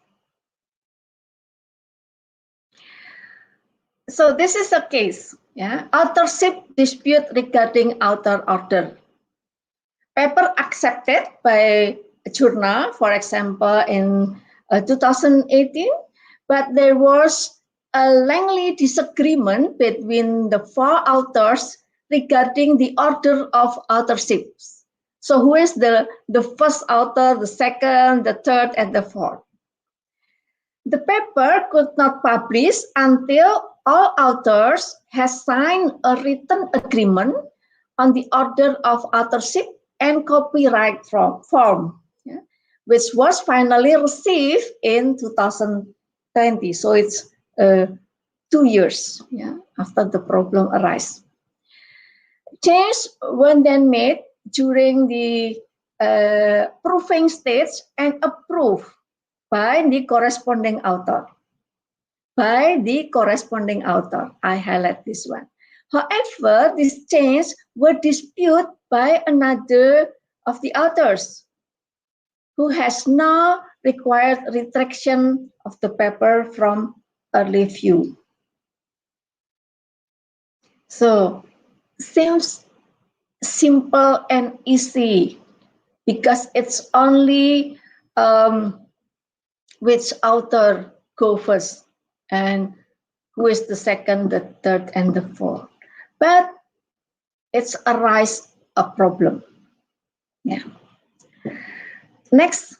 So this is a case, yeah, authorship dispute regarding author order. Paper accepted by a journal, for example, in 2018, but there was a lengthy disagreement between the 4 authors regarding the order of authorships. So who is the first author, the second, the third, and the fourth? The paper could not publish until all authors has signed a written agreement on the order of authorship and copyright form, yeah, which was finally received in 2020. So it's 2 years, yeah, after the problem arose. Change were then made during the proofing stage and approved by the corresponding author. By the corresponding author, I highlight this one. However, this change were disputed by another of the authors who has now required retraction of the paper from early view. So, seems simple and easy because it's only which author go first and who is the second, the third, and the fourth. But it's arise a problem. Yeah. Next,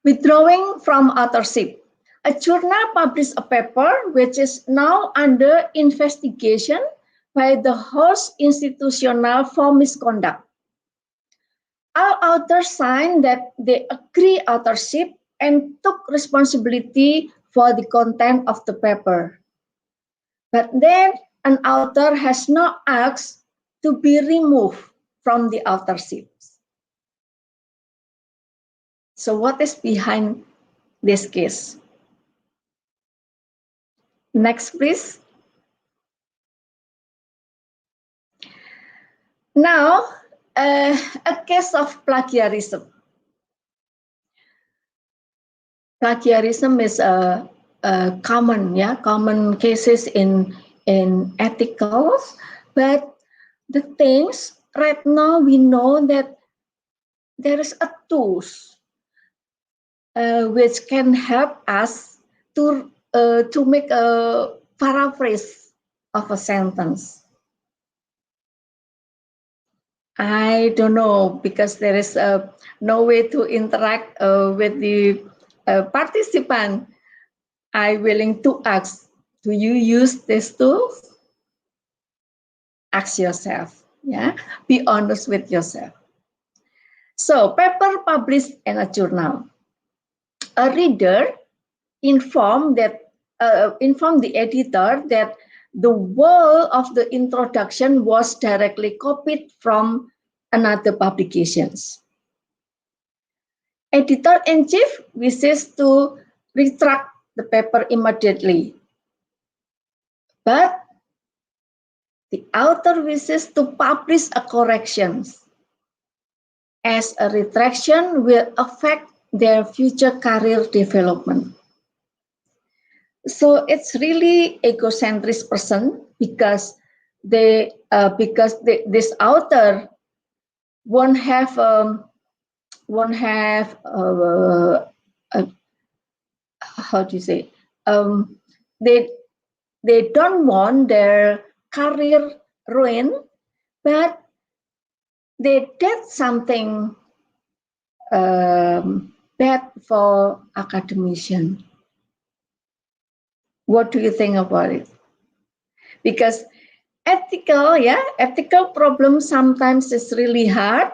withdrawing from authorship. A journal published a paper which is now under investigation by the host institutional for misconduct. All authors signed that they agree authorship and took responsibility for the content of the paper. But then an author has not asked to be removed from the authorship. So what is behind this case? Next, please. Now, a case of plagiarism. Plagiarism is a common cases in ethicals, but the things right now we know that there is a tools which can help us to make a paraphrase of a sentence. I don't know because there is no way to interact with the participant. I'm willing to ask, do you use this tool? Ask yourself, yeah, be honest with yourself. So, paper published in a journal. A reader informed the editor that the word of the introduction was directly copied from another publications. Editor-in-chief wishes to retract the paper immediately, but the author wishes to publish a correction as a retraction will affect their future career development. So it's really egocentric person because this author won't have how do you say, they don't want their career ruined, but they did something bad for academician. What do you think about it? Because ethical problem sometimes is really hard.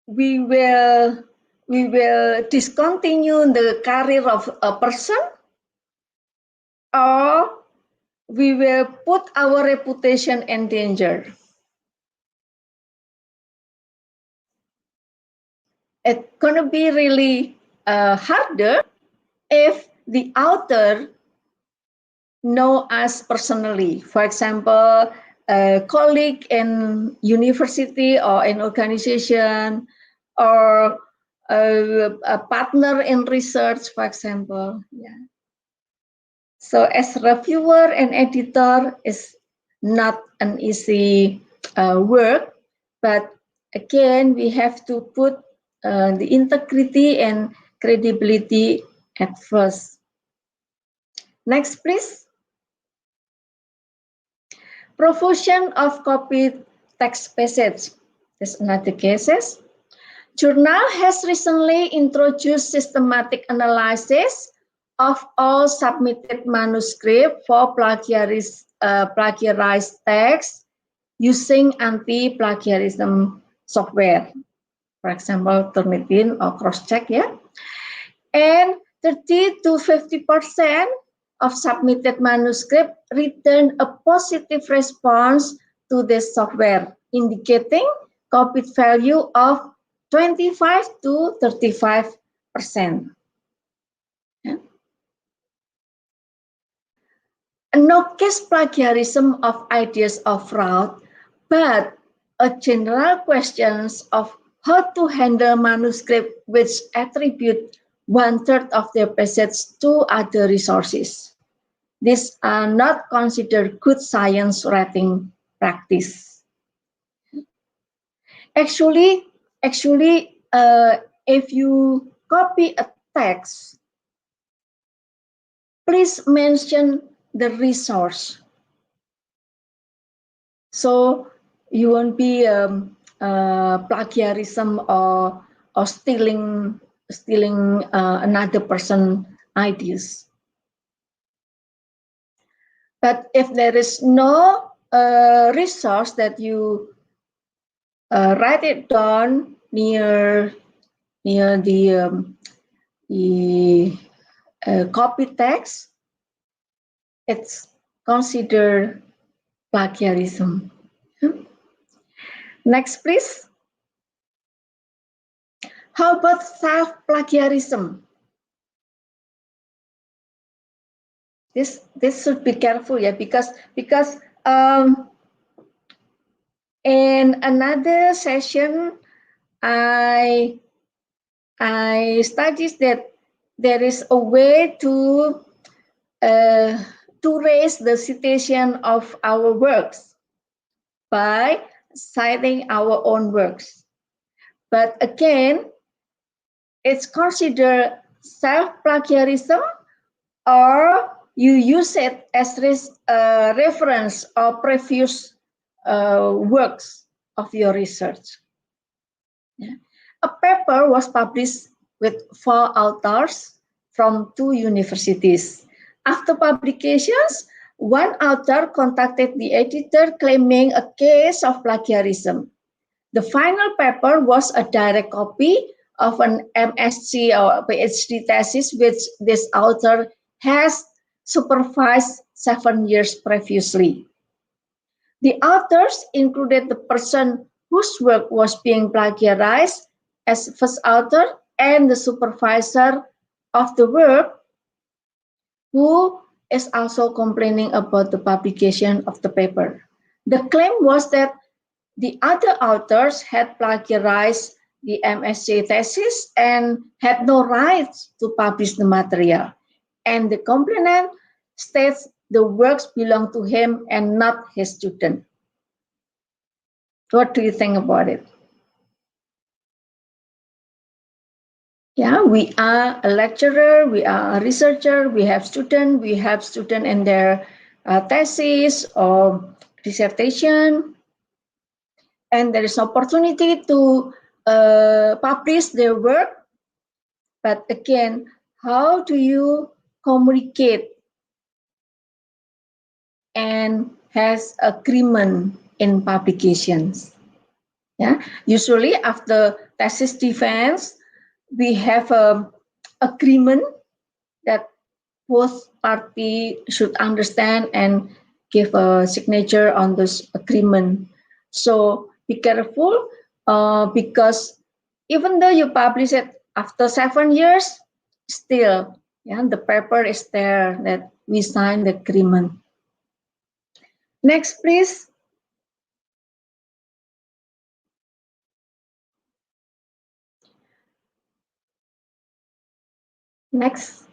We will discontinue the career of a person, or we will put our reputation in danger. It's gonna be really harder if the author know us personally. For example, a colleague in university or in organization, or a partner in research, for example. Yeah. So as reviewer and editor is not an easy work, but again, we have to put the integrity and credibility at first. Next, please. Profusion of copied text passage. There's another cases. Journal has recently introduced systematic analysis of all submitted manuscript for plagiarized text using anti-plagiarism software. For example, Turnitin or cross-check, yeah. And 30 to 50% of submitted manuscript return a positive response to this software, indicating copied value of 25 to 35%. Yeah. No case plagiarism of ideas of fraud, but a general questions of how to handle manuscript which attribute 1/3 of their passage to other resources. These are not considered good science writing practice. Actually, if you copy a text, please mention the resource. So you won't be plagiarism or stealing another person's ideas. But if there is no resource that you write it down near the copy text, it's considered plagiarism. Next, please. How about self-plagiarism? This should be careful, yeah, because in another session I studied that there is a way to raise the citation of our works by citing our own works. But again, it's considered self-plagiarism, or you use it as reference or previous works of your research. Yeah. A paper was published with 4 authors from 2 universities. After publications, one author contacted the editor claiming a case of plagiarism. The final paper was a direct copy of an MSc or PhD thesis which this author has supervised 7 years previously. The authors included the person whose work was being plagiarized as first author and the supervisor of the work, who is also complaining about the publication of the paper. The claim was that the other authors had plagiarized the MSc thesis and had no rights to publish the material. And the complainant states the works belong to him and not his student. What do you think about it? Yeah, we are a lecturer, we are a researcher, we have students in their thesis or dissertation, and there is opportunity to publish their work. But again, how do you communicate and has agreement in publications? Yeah, usually after thesis defense, we have a agreement that both parties should understand and give a signature on this agreement. So be careful because even though you publish it after 7 years, still, yeah, the paper is there that we signed the agreement. Next, please. Next.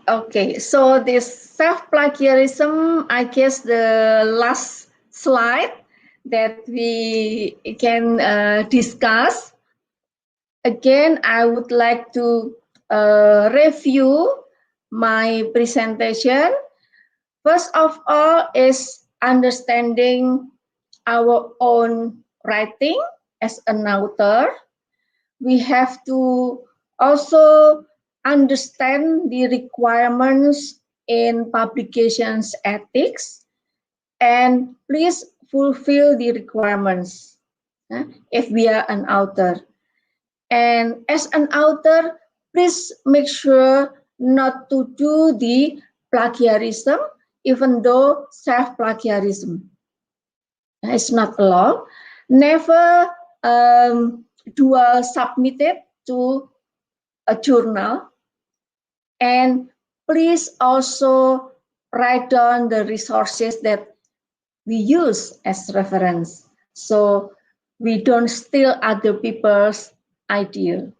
Okay, so this self-plagiarism, I guess the last slide that we can discuss. Again, I would like to review my presentation. First of all is understanding our own writing as an author. We have to also understand the requirements in publications ethics, and please fulfill the requirements if we are an author. And as an author, please make sure not to do the plagiarism, even though self-plagiarism is not allowed. Never submit it to a journal, and please also write down the resources that we use as reference, so we don't steal other people's idea.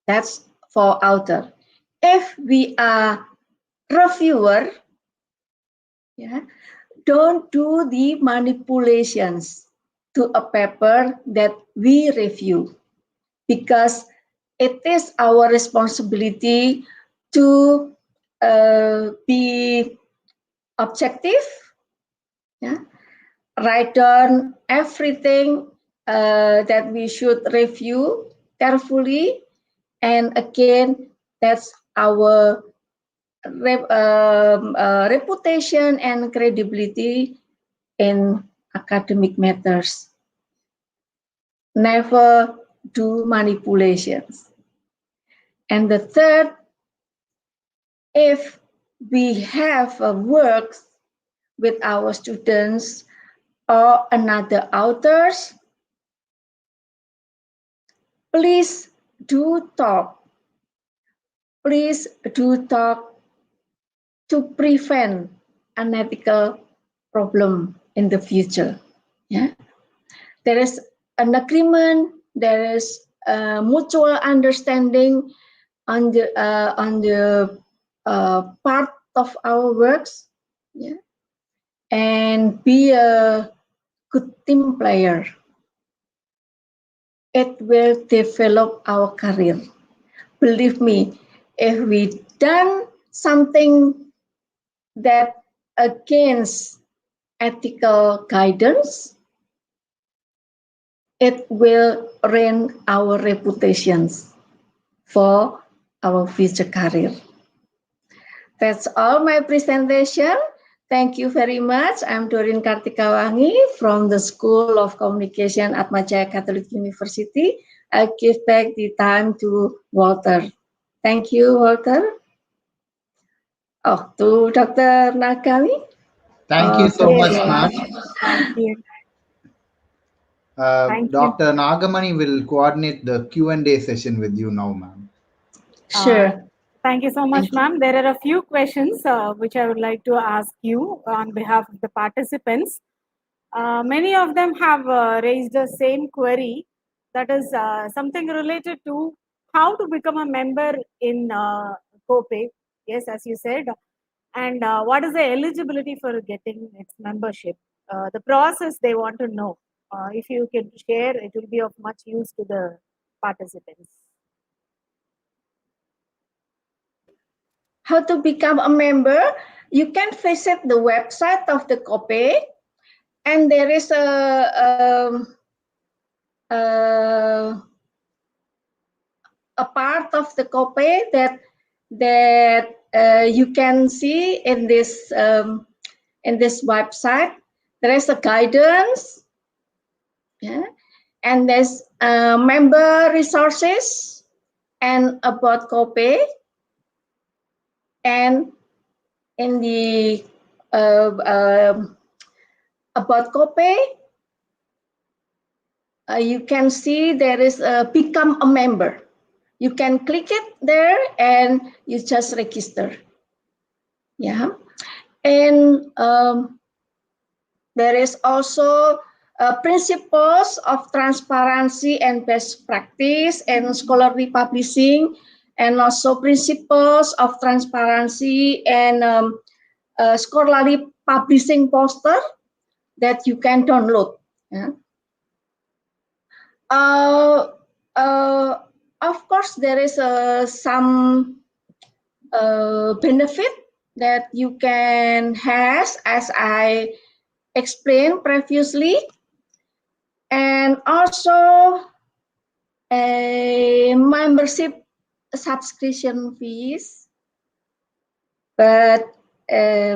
That's for author. If we are reviewer, yeah, don't do the manipulations to a paper that we review, because it is our responsibility to be objective, yeah? Write down everything that we should review carefully, and again, that's our reputation and credibility in academic matters. Never do manipulations. And the third, if we have works with our students or another authors, please do talk. Please do talk to prevent unethical problem in the future. Yeah, there is an agreement. There is a mutual understanding on the part of our works. Yeah, and be a good team player. It will develop our career. Believe me, if we done something that against ethical guidance, it will ruin our reputations for our future career. That's all my presentation. Thank you very much. I'm Dorien Kartikawangi from the School of Communication Atma Jaya Catholic University. I give back the time to Walter. Thank you, Walter. Oh, to Dr. Nagamani. Thank you so much, ma'am. Thank you. Thank you. Dr. Nagamani will coordinate the Q&A session with you now, ma'am. Sure. Thank you so much, ma'am. There are a few questions which I would like to ask you on behalf of the participants. Many of them have raised the same query, that is something related to how to become a member in COPE. Yes, as you said, and what is the eligibility for getting its membership. The process they want to know. If you can share, it will be of much use to the participants. How to become a member? You can visit the website of the COPE, and there is a part of the COPE that you can see in this website. There is a guidance, yeah, and there's member resources and about COPE, and in the about COPE, you can see there is a become a member. You can click it there and you just register. Yeah, and there is also principles of transparency and best practice and scholarly publishing, and also principles of transparency and scholarly publishing poster that you can download. Yeah. Of course, there is some benefit that you can have, as I explained previously, and also a membership subscription fees, but they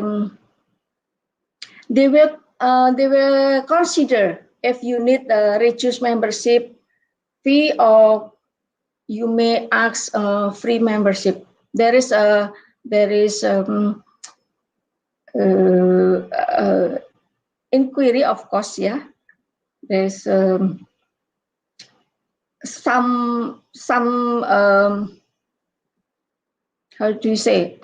will consider if you need a reduced membership fee, or you may ask free membership. There is inquiry, of course. Yeah, there's some how do you say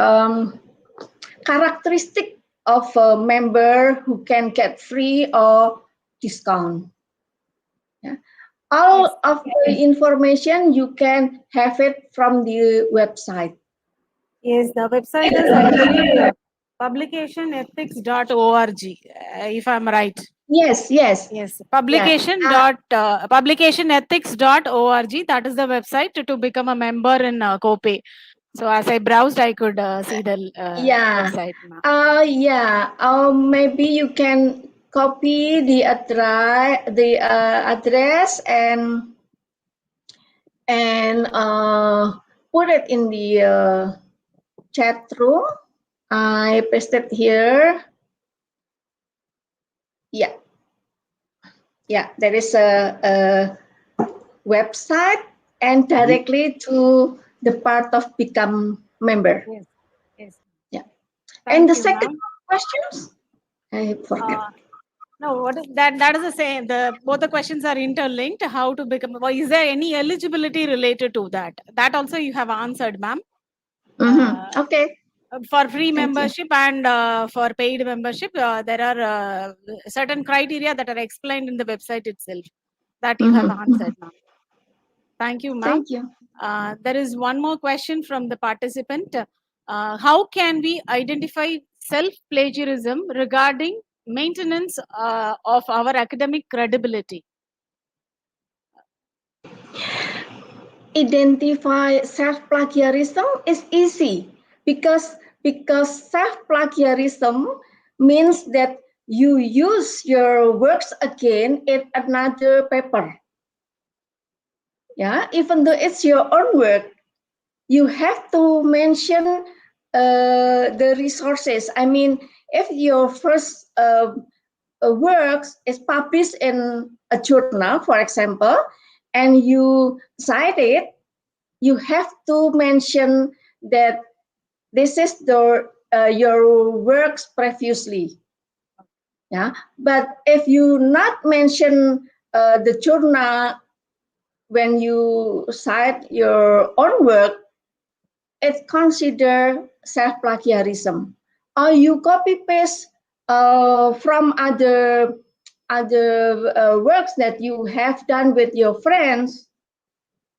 characteristic of a member who can get free or discount. Yeah. All of the information you can have it from the website. Yes, the website is actually publicationethics.org, if I'm right. Yes. Yes, publicationethics.org. That is the website to become a member in COPE. So as I browsed, I could see the website. Maybe you can copy the address and put it in the chat room. I pasted here. Yeah, there is a website and directly to the part of become member. Yes. Yeah. And the second questions, I forget. No, what is that? That is the same. Both the questions are interlinked. How to become? Is there any eligibility related to that? That also you have answered, ma'am. Okay. For free membership and for paid membership, there are certain criteria that are explained in the website itself. That you have answered, ma'am. Thank you, ma'am. Thank you. There is one more question from the participant. How can we identify self-plagiarism regarding maintenance of our academic credibility? Identify self-plagiarism is easy because self-plagiarism means that you use your works again in another paper. Yeah, even though it's your own work, you have to mention the resources. I mean, if your first works is published in a journal, for example, and you cite it, you have to mention that this is your works previously. Yeah, but if you not mention the journal, when you cite your own work, it's considered self-plagiarism. Or you copy-paste from other works that you have done with your friends,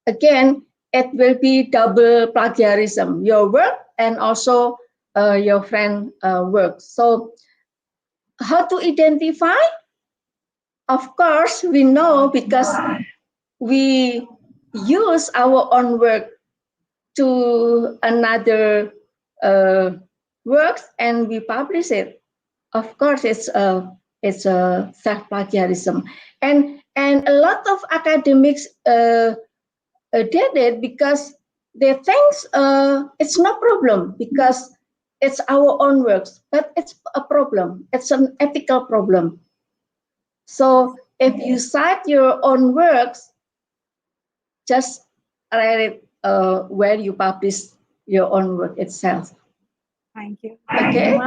again, it will be double plagiarism, your work and also your friend work. So how to identify? Of course, we know because we use our own work to another works and we publish it. Of course, it's a self-plagiarism, and a lot of academics did it because they think it's no problem because it's our own works, but it's a problem. It's an ethical problem. So if you cite your own works, just write it where you publish your own work itself. Thank you. Okay.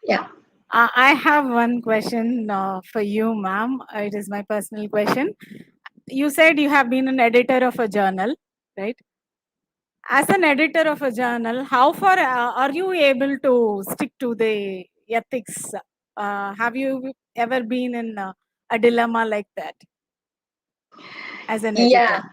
Yeah. I have one question for you, ma'am. It is my personal question. You said you have been an editor of a journal, right? As an editor of a journal, how far are you able to stick to the ethics? Have you ever been in a dilemma like that as an editor?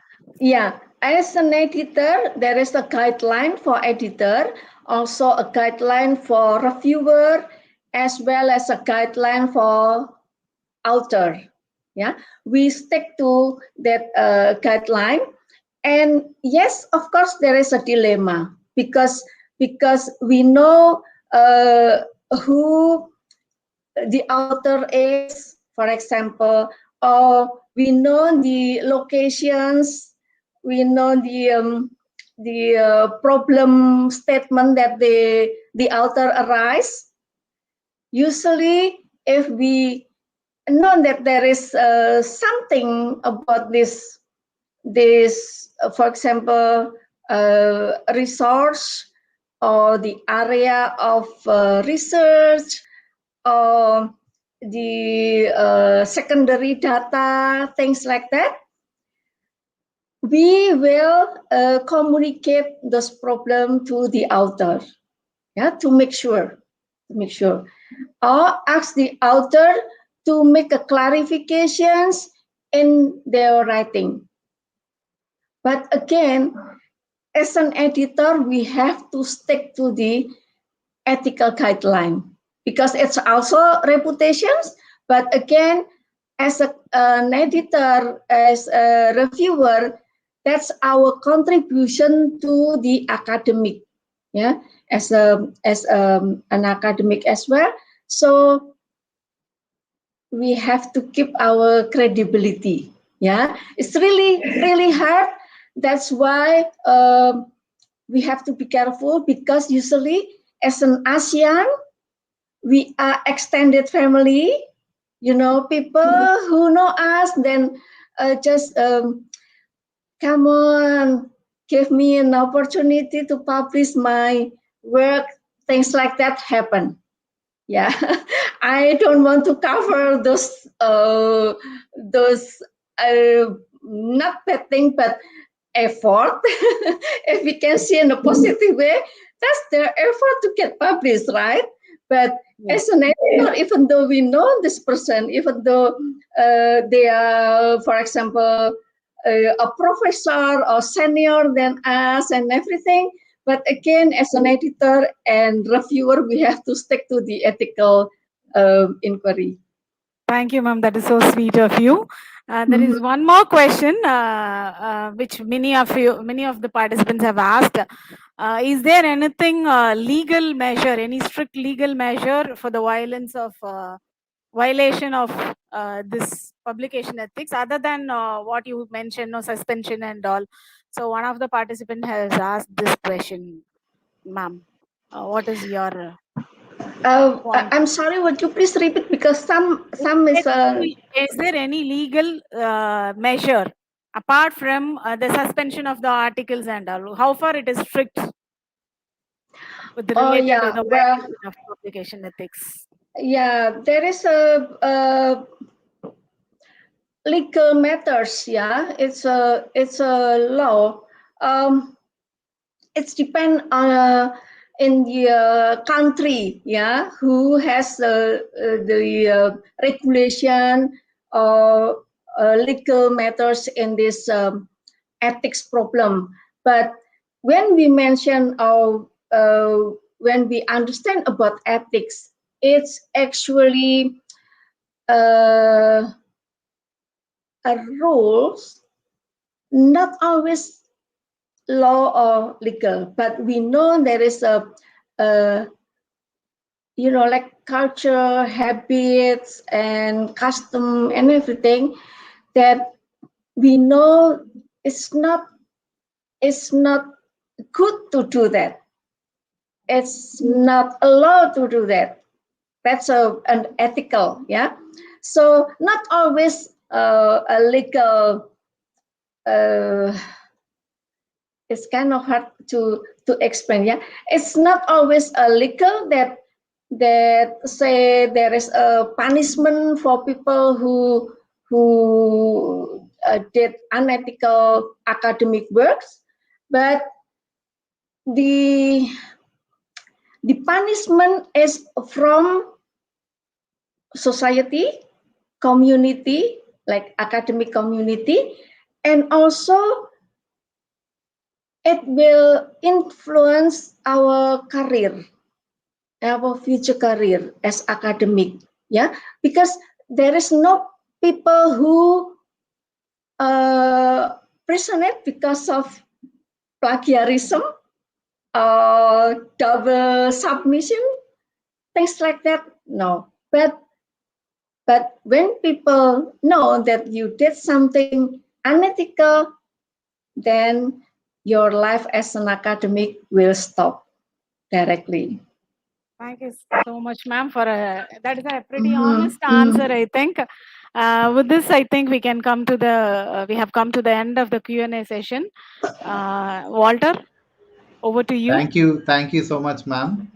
Yeah. As an editor, there is a guideline for editor, also a guideline for reviewer, as well as a guideline for author. Yeah, we stick to that guideline. And yes, of course, there is a dilemma because we know who the author is, for example, or we know the locations, we know the problem statement that the author arise. Usually, if we know that there is something about this, for example, resource or the area of research or the secondary data, things like that, we will communicate this problem to the author, yeah, to make sure, or ask the author to make a clarifications in their writing. But again, as an editor, we have to stick to the ethical guideline because it's also reputations. But again, as an editor, as a reviewer, that's our contribution to the academic, yeah, as an academic as well. So we have to keep our credibility. Yeah, it's really hard. That's why we have to be careful because usually as an ASEAN, we are extended family. You know, people who know us, then just come on, give me an opportunity to publish my work. Things like that happen. Yeah, I don't want to cover those not bad thing, but effort. If we can see in a positive way, that's their effort to get published, right? But as an editor, even though we know this person, even though they are, for example, a professor or senior than us and everything, but again, as an editor and reviewer, we have to stick to the ethical inquiry. Thank you, ma'am. That is so sweet of you. There is one more question which many of the participants have asked. Is there anything legal measure, any strict legal measure for the violation of this publication ethics, other than what you mentioned, no suspension and all? So one of the participants has asked this question, ma'am. What is your I'm sorry, would you please repeat because some is. Is there any legal measure apart from the suspension of the articles and all? How far it is strict with related to the violation of publication ethics? Yeah, there is legal matters, yeah, it's a law. It's depend on in the country, yeah, who has the regulation or legal matters in this ethics problem. But when we mention when we understand about ethics, it's actually a rules, not always law or legal, but we know there is a like culture, habits, and custom and everything that we know it's not good to do that. It's not allowed to do that. That's an ethical, yeah. So not always a legal. It's kind of hard to explain. Yeah, it's not always a legal that say there is a punishment for people who did unethical academic works, but the punishment is from society, community, like academic community, and also it will influence our career, our future career as academic. Yeah, because there is no people who prisoned because of plagiarism or double submission, things like that. No, but when people know that you did something unethical, then your life as an academic will stop directly. Thank you so much, ma'am, for that is a pretty honest answer, I think. With this, I think we can come to we have come to the end of the Q&A session. Walter, over to you. Thank you so much, ma'am.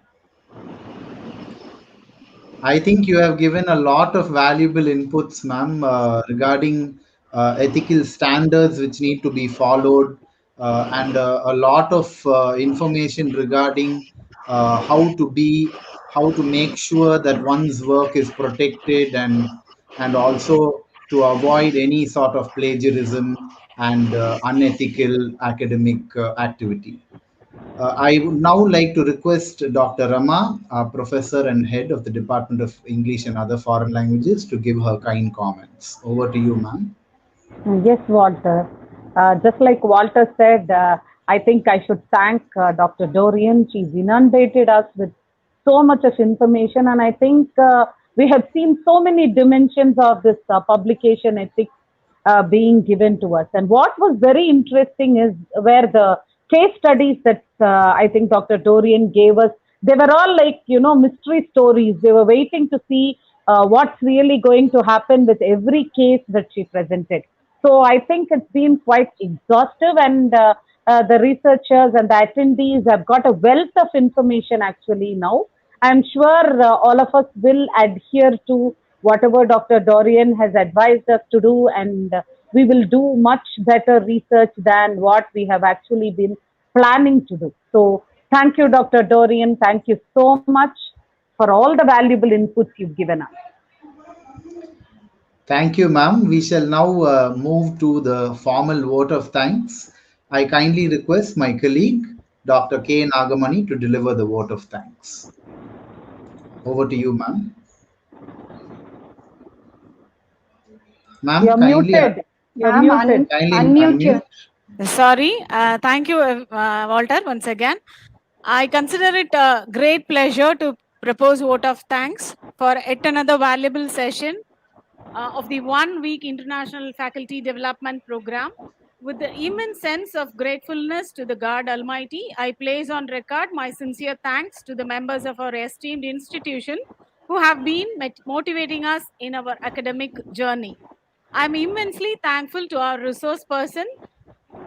I think you have given a lot of valuable inputs, ma'am, regarding ethical standards which need to be followed, and a lot of information regarding how to make sure that one's work is protected, and also to avoid any sort of plagiarism and unethical academic activity. I would now like to request Dr. Rama, Professor and Head of the Department of English and Other Foreign Languages, to give her kind comments. Over to you, ma'am. Yes, Walter. Just like Walter said, I think I should thank Dr. Dorien. She's inundated us with so much of information, and I think we have seen so many dimensions of this publication ethics being given to us. And what was very interesting is where the case studies that I think Dr. Dorien gave us, they were all like, mystery stories. They were waiting to see what's really going to happen with every case that she presented. So I think it's been quite exhaustive, and the researchers and the attendees have got a wealth of information actually now. I'm sure all of us will adhere to whatever Dr. Dorien has advised us to do, and we will do much better research than what we have actually been planning to do. So thank you, Dr. Dorien. Thank you so much for all the valuable inputs you've given us. Thank you, ma'am. We shall now move to the formal vote of thanks. I kindly request my colleague, Dr. K. Nagamani, to deliver the vote of thanks. Over to you, ma'am. Ma'am, You're kindly, muted. You're muted. Kindly Unmute. Sorry. Thank you, Walter, once again. I consider it a great pleasure to propose vote of thanks for yet another valuable session of the 1 week International Faculty Development Program. With the immense sense of gratefulness to the God Almighty, I place on record my sincere thanks to the members of our esteemed institution who have been motivating us in our academic journey. I'm immensely thankful to our resource person,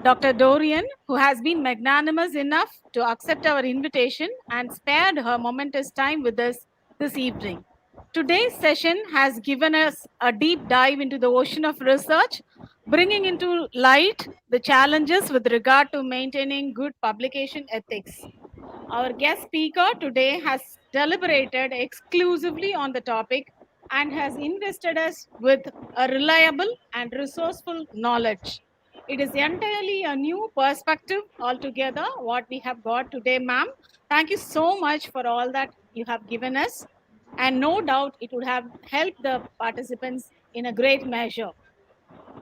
Dr. Dorien, who has been magnanimous enough to accept our invitation and spared her momentous time with us this evening. Today's session has given us a deep dive into the ocean of research, bringing into light the challenges with regard to maintaining good publication ethics. Our guest speaker today has deliberated exclusively on the topic and has invested us with a reliable and resourceful knowledge. It is entirely a new perspective altogether, what we have got today, ma'am. Thank you so much for all that you have given us. And no doubt it would have helped the participants in a great measure.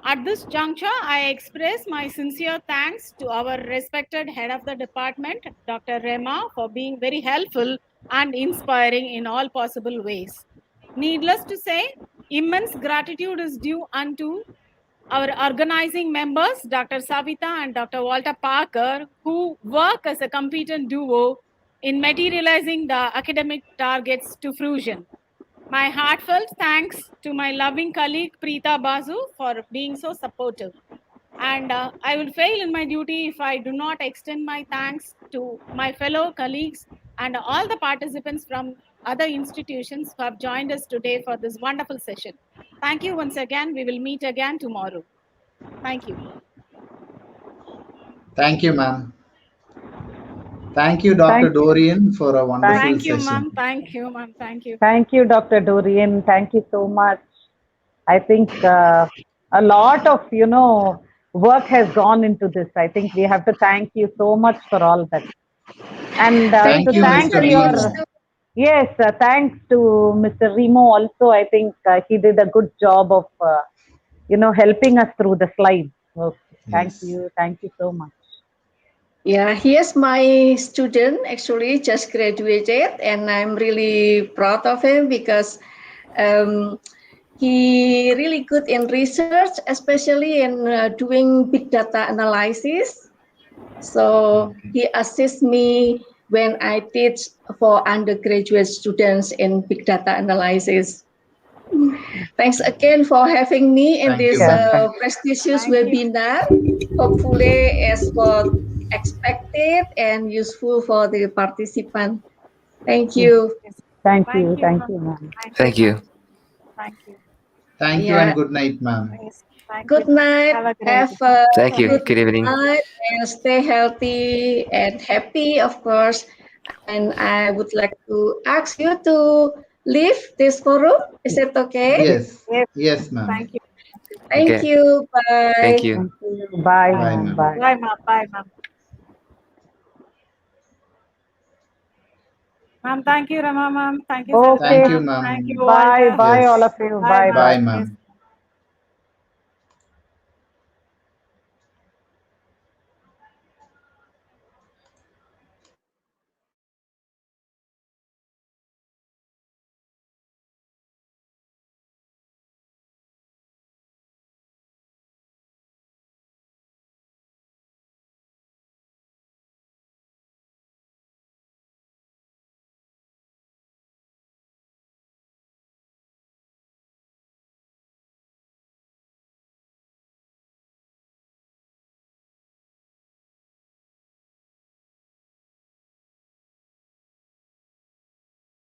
At this juncture, I express my sincere thanks to our respected head of the department, Dr. Rema, for being very helpful and inspiring in all possible ways. Needless to say, immense gratitude is due unto our organizing members, Dr. Savitha and Dr. Walter Parker, who work as a competent duo in materializing the academic targets to fruition. My heartfelt thanks to my loving colleague Pritha Basu for being so supportive. And I will fail in my duty if I do not extend my thanks to my fellow colleagues and all the participants from other institutions who have joined us today for this wonderful session. Thank you once again. We will meet again tomorrow. Thank you. Thank you, ma'am. Thank you, Dr. Dorien, for a wonderful session. Thank you, ma'am. Thank you, ma'am. Thank you. Thank you, Dr. Dorien. Thank you so much. I think a lot of, work has gone into this. I think we have to thank you so much for all that. And Thank you, Mr. Remo. Yes, thanks to Mr. Remo also. I think he did a good job of, helping us through the slides. Okay. Thank you. Thank you so much. Yeah, he is my student, actually just graduated, and I'm really proud of him because he really good in research, especially in doing big data analysis. So he assists me when I teach for undergraduate students in big data analysis. Thanks again for having me in this prestigious webinar. Hopefully, as what expected and useful for the participant. Thank you. Thank you. Thank you, ma'am. Thank you. Thank you. Thank you and good night, ma'am. Good night. Have a Thank you. Good evening. night and stay healthy and happy, of course. And I would like to ask you to leave this forum. Is it okay? Yes. Yes, ma'am. Thank you. Thank you. Bye. Thank you. Bye, Bye, ma'am. ma'am. Bye. Bye, ma'am. Bye, ma'am. Ma'am, thank you, Rama, ma'am. Thank you, Okay. Thank you, Savitha. ma'am. Thank you, Bye. Walter. Bye, Yes. all of you. Bye, Bye. Bye, Bye. ma'am.